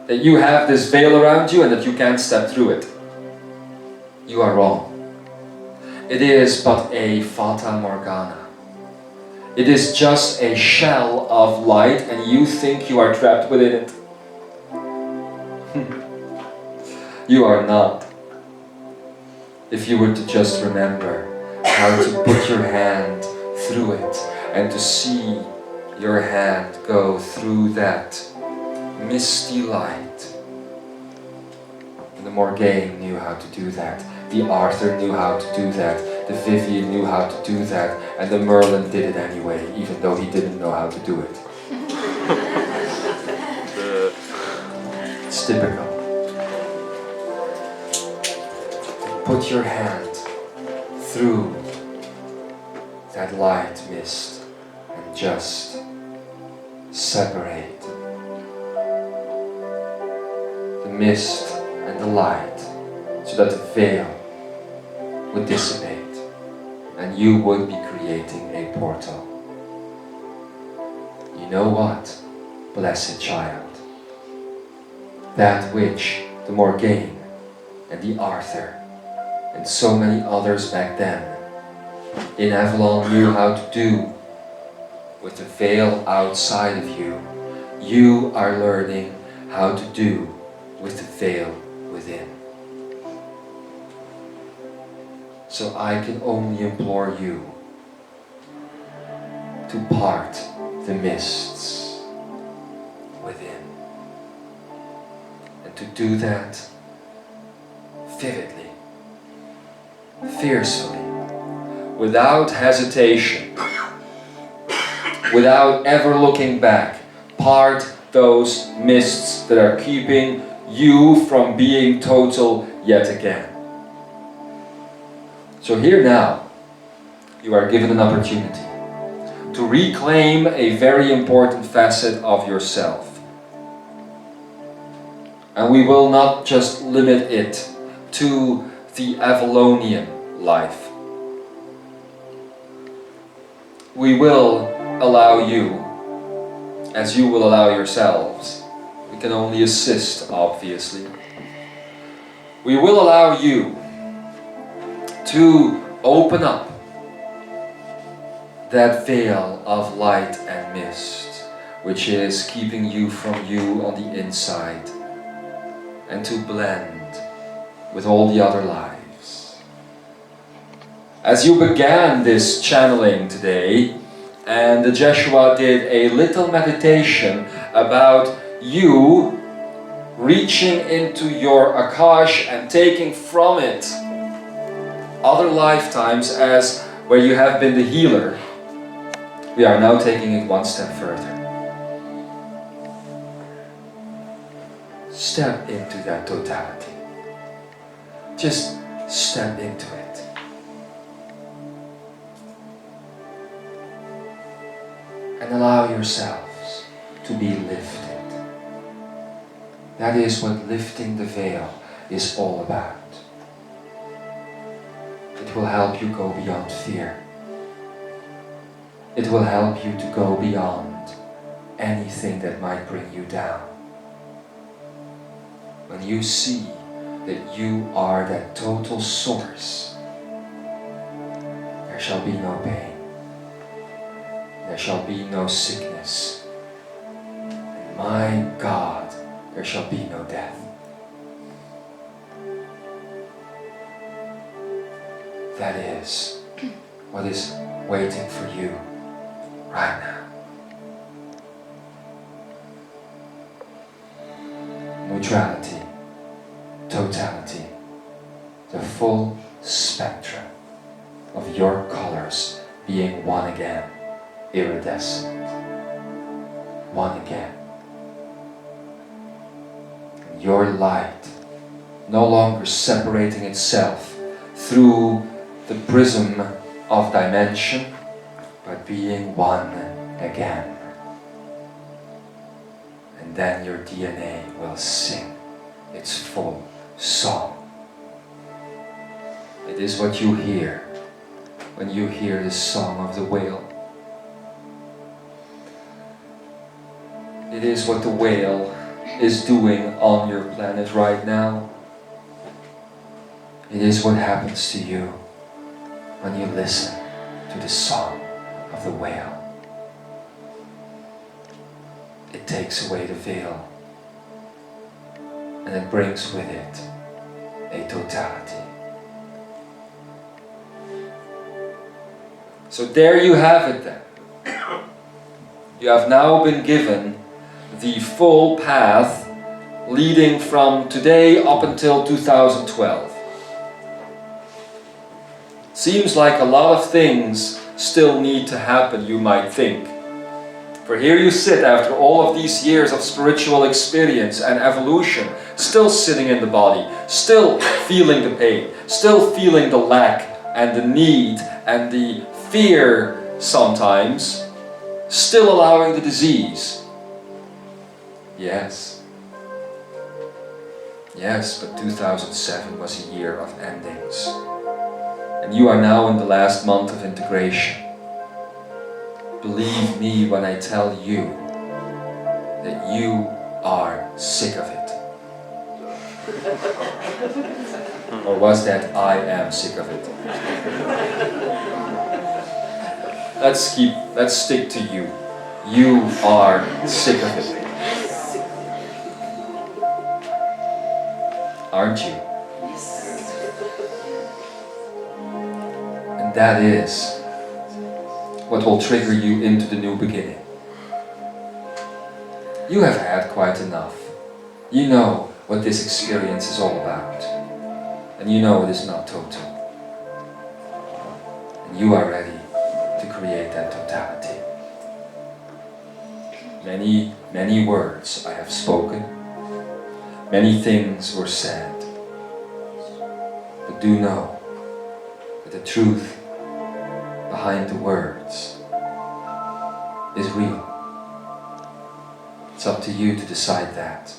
that you have this veil around you and that you can't step through it. You are wrong. It is but a fata morgana. It is just a shell of light and you think you are trapped within it. You are not. If you were to just remember how to put your hand through it and to see your hand go through that misty light. And the Morgaine knew how to do that. The Arthur knew how to do that. The Vivian knew how to do that. And the Merlin did it anyway, even though he didn't know how to do it. It's typical. Put your hand through that light mist and just separate the mist and the light so that the veil would dissipate and you would be creating a portal. You know what, blessed child? That which the Morgaine and the Arthur and so many others back then in Avalon knew how to do with the veil outside of you, you are learning how to do with the veil within. So I can only implore you to part the mists within. And to do that vividly, fiercely, without hesitation, without ever looking back. Part those mists that are keeping you from being total yet again. So here now, you are given an opportunity to reclaim a very important facet of yourself. And we will not just limit it to the Avalonian life. We will allow you, as you will allow yourselves. We can only assist, obviously. We will allow you to open up that veil of light and mist, which is keeping you from you on the inside, and to blend with all the other lives. As you began this channeling today, and the Jeshua did a little meditation about you reaching into your Akash and taking from it other lifetimes as where you have been the healer, we are now taking it one step further. Step into that totality. Just step into it. And allow yourselves to be lifted. That is what lifting the veil is all about. It will help you go beyond fear. It will help you to go beyond anything that might bring you down. When you see that you are that total source, there shall be no pain. There shall be no sickness. And my God, there shall be no death. That is what is waiting for you right now. Neutrality, totality, the full spectrum of your colors being one again, iridescent, one again. And your light no longer separating itself through the prism of dimension, but being one again. And and then your DNA will sing its full song. It is what you hear when you hear the song of the whale. It is what the whale is doing on your planet right now. It is what happens to you when you listen to the song of the whale. It takes away the veil, and it brings with it a totality. So there you have it then. You have now been given the full path leading from today up until 2012. Seems like a lot of things still need to happen, you might think. For here you sit after all of these years of spiritual experience and evolution, still sitting in the body, still feeling the pain, still feeling the lack and the need and the fear sometimes, still allowing the disease. Yes. Yes, but 2007 was a year of endings. And you are now in the last month of integration. Believe me when I tell you that you are sick of it. Or was that I am sick of it? Let's stick to you. You are sick of it. Aren't you? And that is what will trigger you into the new beginning. You have had quite enough. You know what this experience is all about. And you know it is not total. And you are ready to create that totality. Many, many words I have spoken. Many things were said. But do know that the truth behind the words is real. It's up to you to decide that.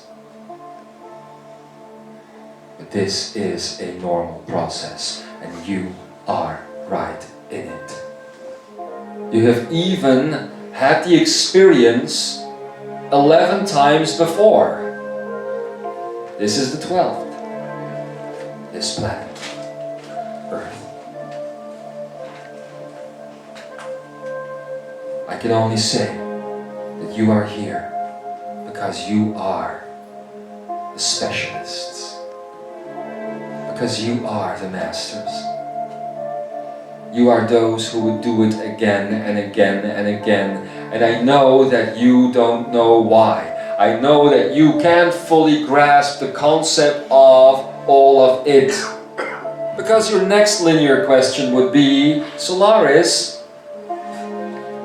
But this is a normal process, and you are right in it. You have even had the experience 11 times before. This is the 12th. This planet, Earth. I can only say that you are here because you are the specialists. Because you are the masters. You are those who would do it again and again and again. And I know that you don't know why. I know that you can't fully grasp the concept of all of it. Because your next linear question would be, Solarys,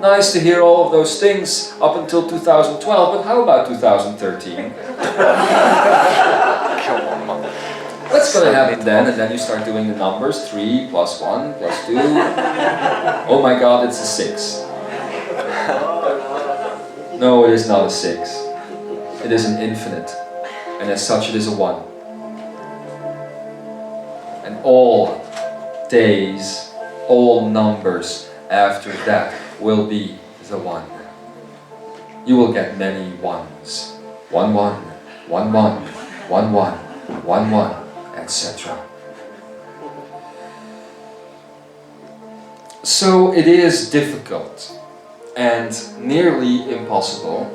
nice to hear all of those things up until 2012, but how about 2013? What's going to happen then? And then you start doing the numbers, 3 plus 1 plus 2. Oh my God, it's a 6. No, it is not a 6. It is an infinite. And as such, it is a 1. And all days, all numbers after that will be the 1. You will get many 1s. 1 1, 1 1, 1 1, 1 1, etc. So it is difficult and nearly impossible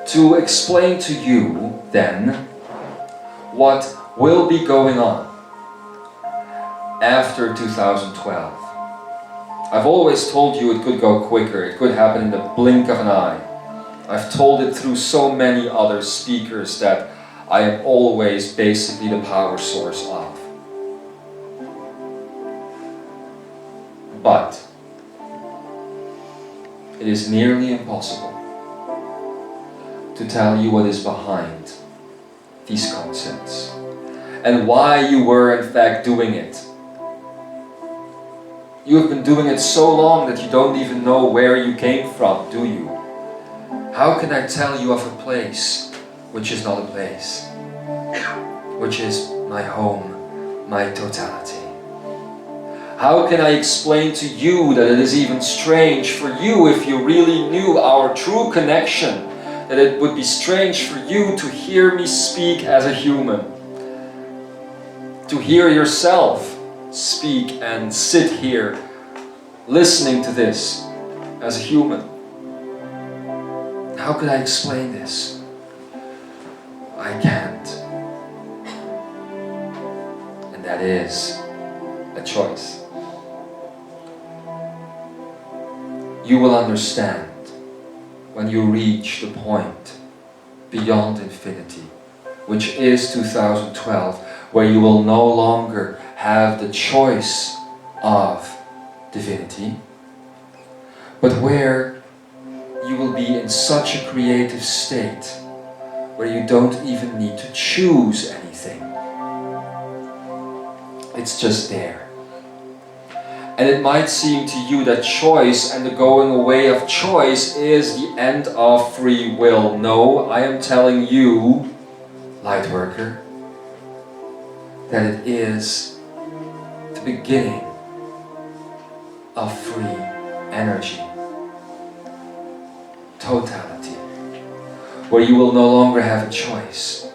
to explain to you then what will be going on after 2012. I've always told you it could go quicker, it could happen in the blink of an eye. I've told it through so many other speakers that I am always basically the power source of. But it is nearly impossible to tell you what is behind these concepts and why you were in fact doing it. You have been doing it so long that you don't even know where you came from, do you? How can I tell you of a place which is not a place, which is my home, my totality? How can I explain to you that it is even strange for you, if you really knew our true connection, that it would be strange for you to hear me speak as a human, to hear yourself speak and sit here listening to this as a human? How could I explain this? I can't. And that is a choice. You will understand when you reach the point beyond infinity, which is 2012, where you will no longer have the choice of divinity, but where you will be in such a creative state where you don't even need to choose anything. It's just there. And it might seem to you that choice and the going away of choice is the end of free will. No, I am telling you, Lightworker, that it is the beginning of free energy, totality, where you will no longer have a choice,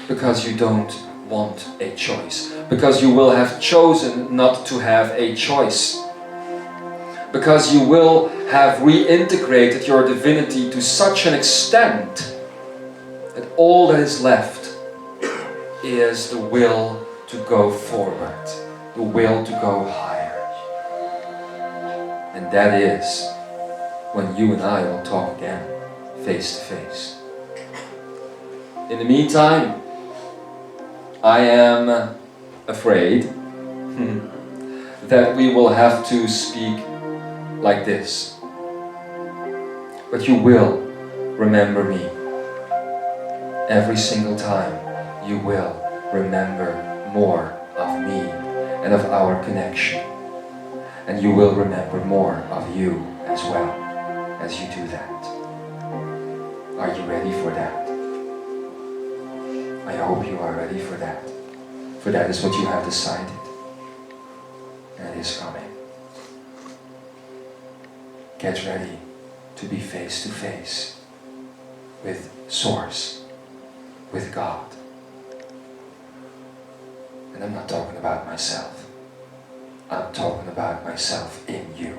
because you don't want a choice, because you will have chosen not to have a choice, because you will have reintegrated your divinity to such an extent that all that is left is the will to go forward, the will to go higher. And that is when you and I will talk again, face to face. In the meantime, I am afraid that we will have to speak like this. But you will remember me. Every single time you will remember more of me and of our connection. And you will remember more of you as well as you do that. Are you ready for that? I hope you are ready for that. For that is what you have decided. And it is coming. Get ready to be face to face with Source, with God. And I'm not talking about myself. I'm talking about myself in you.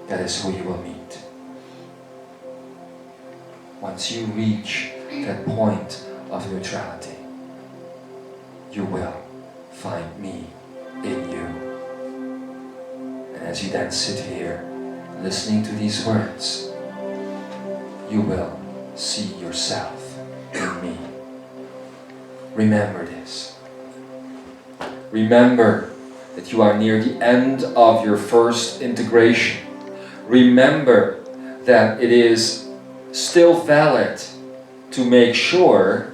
That is who you will meet. Once you reach that point of neutrality, you will find me in you. And as you then sit here listening to these words, you will see yourself in me. Remember this. Remember that you are near the end of your first integration. Remember that it is still valid to make sure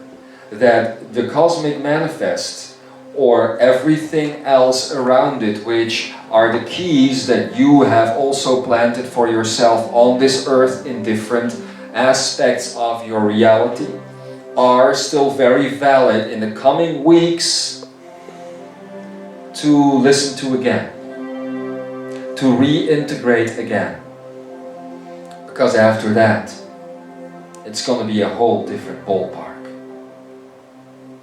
that the cosmic manifest, or everything else around it, which are the keys that you have also planted for yourself on this earth in different aspects of your reality, are still very valid in the coming weeks to listen to again, to reintegrate again. Because after that, it's going to be a whole different ballpark.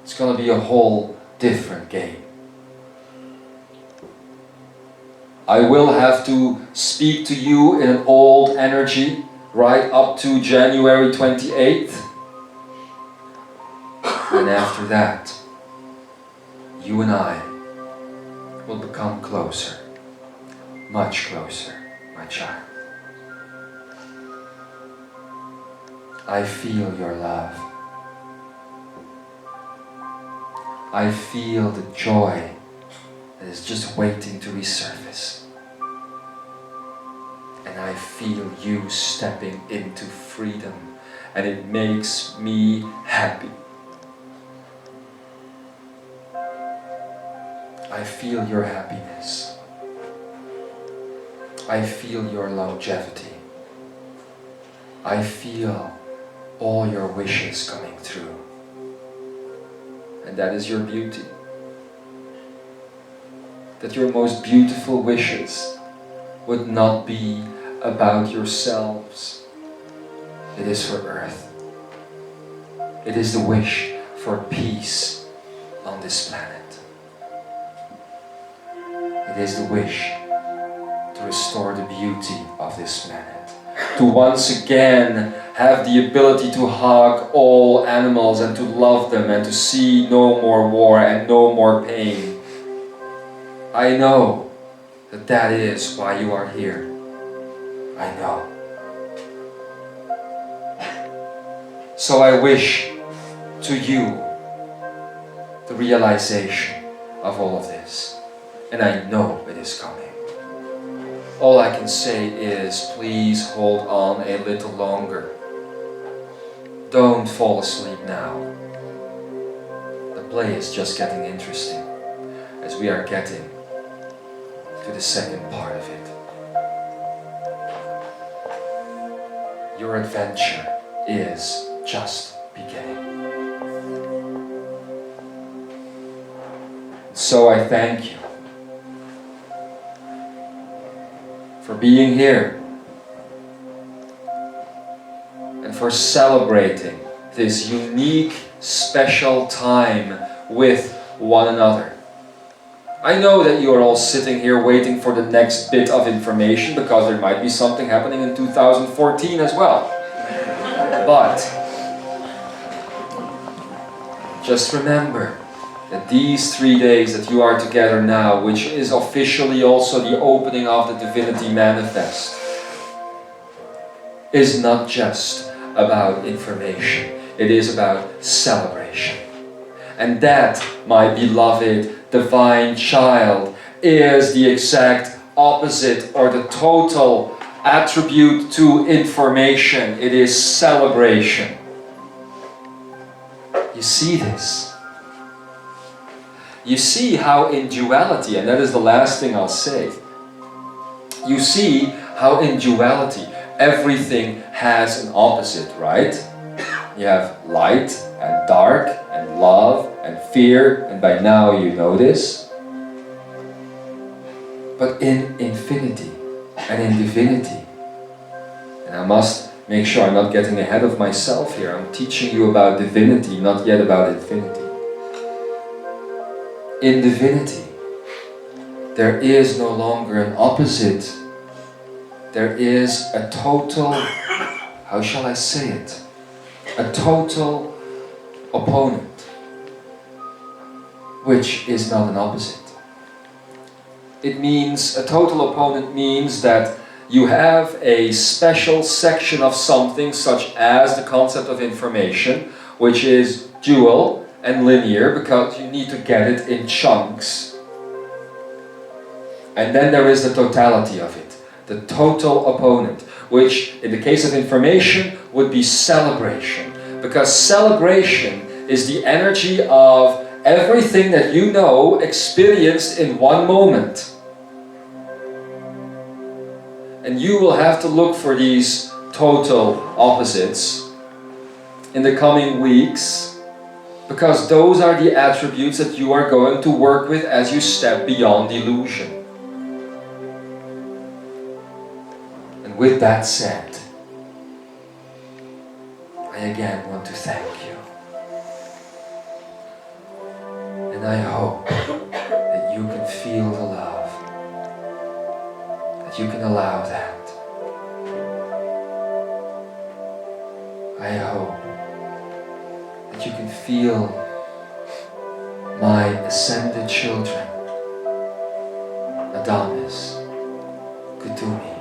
It's going to be a whole different game. I will have to speak to you in an old energy right up to January 28th. And after that, you and I will become closer, much closer, my child. I feel your love. I feel the joy that is just waiting to resurface. And I feel you stepping into freedom, and it makes me happy. I feel your happiness. I feel your longevity. I feel all your wishes coming through. And that is your beauty. That your most beautiful wishes would not be about yourselves. It is for earth. It is the wish for peace on this planet. It is the wish to restore the beauty of this planet. To once again have the ability to hug all animals and to love them and to see no more war and no more pain. I know that that is why you are here. I know. So I wish to you the realization of all of this. And I know it is coming. All I can say is, please hold on a little longer. Don't fall asleep now. The play is just getting interesting as we are getting to the second part of it. Your adventure is just beginning. So I thank you for being here and for celebrating this unique, special time with one another. I know that you are all sitting here waiting for the next bit of information because there might be something happening in 2014 as well. But just remember that these 3 days that you are together now, which is officially also the opening of the Divinity Manifest, is not just about information. It is about celebration. And that, my beloved divine child, is the exact opposite or the total attribute to information. It is celebration. You see this? You see how in duality, and that is the last thing I'll say, you see how in duality everything has an opposite, right? You have light and dark and love and fear, and by now you know this. But in infinity and in divinity, and I must make sure I'm not getting ahead of myself here, I'm teaching you about divinity, not yet about infinity. In divinity, there is no longer an opposite. There is a total, how shall I say it? A total opponent, which is not an opposite. It means, a total opponent means that you have a special section of something, such as the concept of information, which is dual and linear, because you need to get it in chunks. And then there is the totality of it, the total opponent, which in the case of information would be celebration. Because celebration is the energy of everything that you know experienced in one moment. And you will have to look for these total opposites in the coming weeks, because those are the attributes that you are going to work with as you step beyond illusion. And with that said, I again want to thank you. And I hope that you can feel the love, that you can allow that. I hope that you can feel my ascended children, Adamis, Kutumi,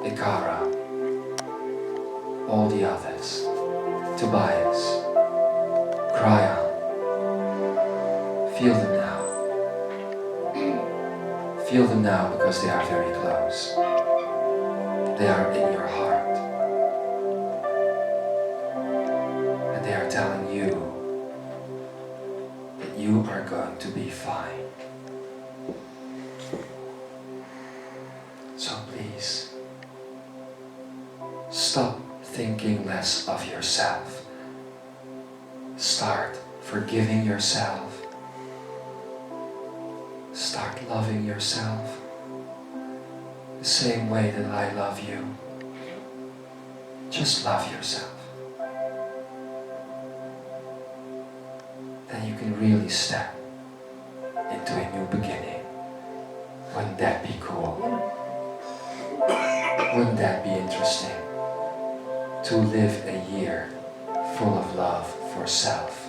Ikara, all the others, Tobias, Cryon. Feel them now. Feel them now because they are very close. They are in your heart. And they are telling you that you are going to be fine. So please, thinking less of yourself. Start forgiving yourself. Start loving yourself the same way that I love you. Just love yourself. Then you can really step into a new beginning. Wouldn't that be cool? Wouldn't that be interesting? To live a year full of love for self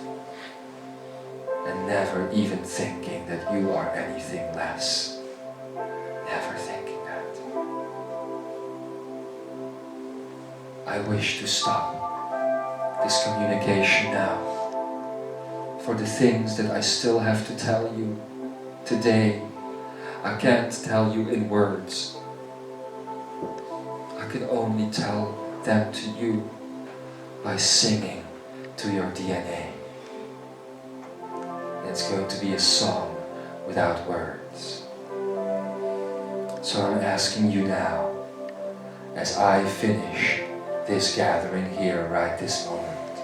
and never even thinking that you are anything less. Never thinking that. I wish to stop this communication now for the things that I still have to tell you today. I can't tell you in words. I can only tell them to you by singing to your DNA. It's going to be a song without words. So I'm asking you now, as I finish this gathering here right this moment,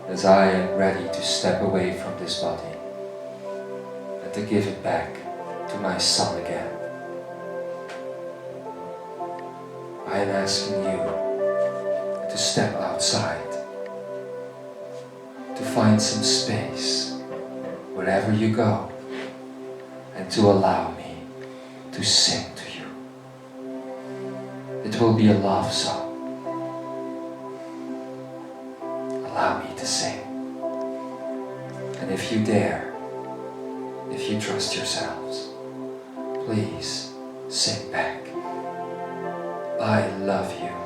as I am ready to step away from this body and to give it back to my Son again, I am asking you to step outside, to find some space wherever you go, and to allow me to sing to you. It will be a love song. Allow me to sing. And if you dare, if you trust yourselves, please sing back. I love you.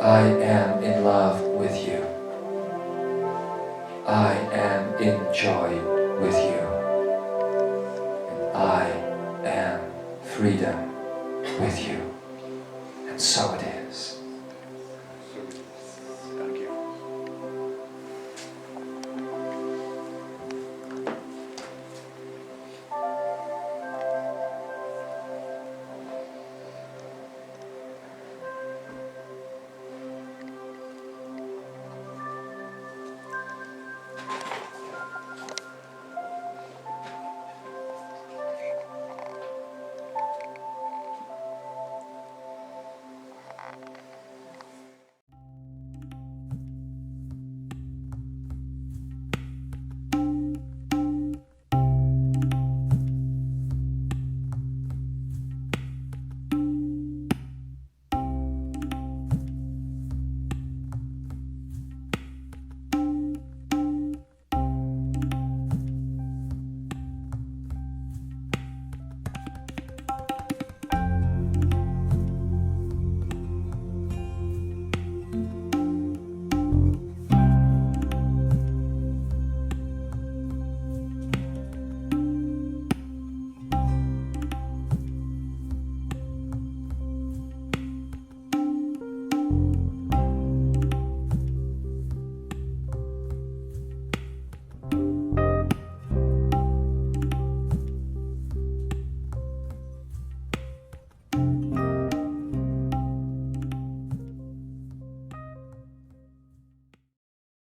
I am in love with you. I am in joy with you. And I am freedom with you. And so it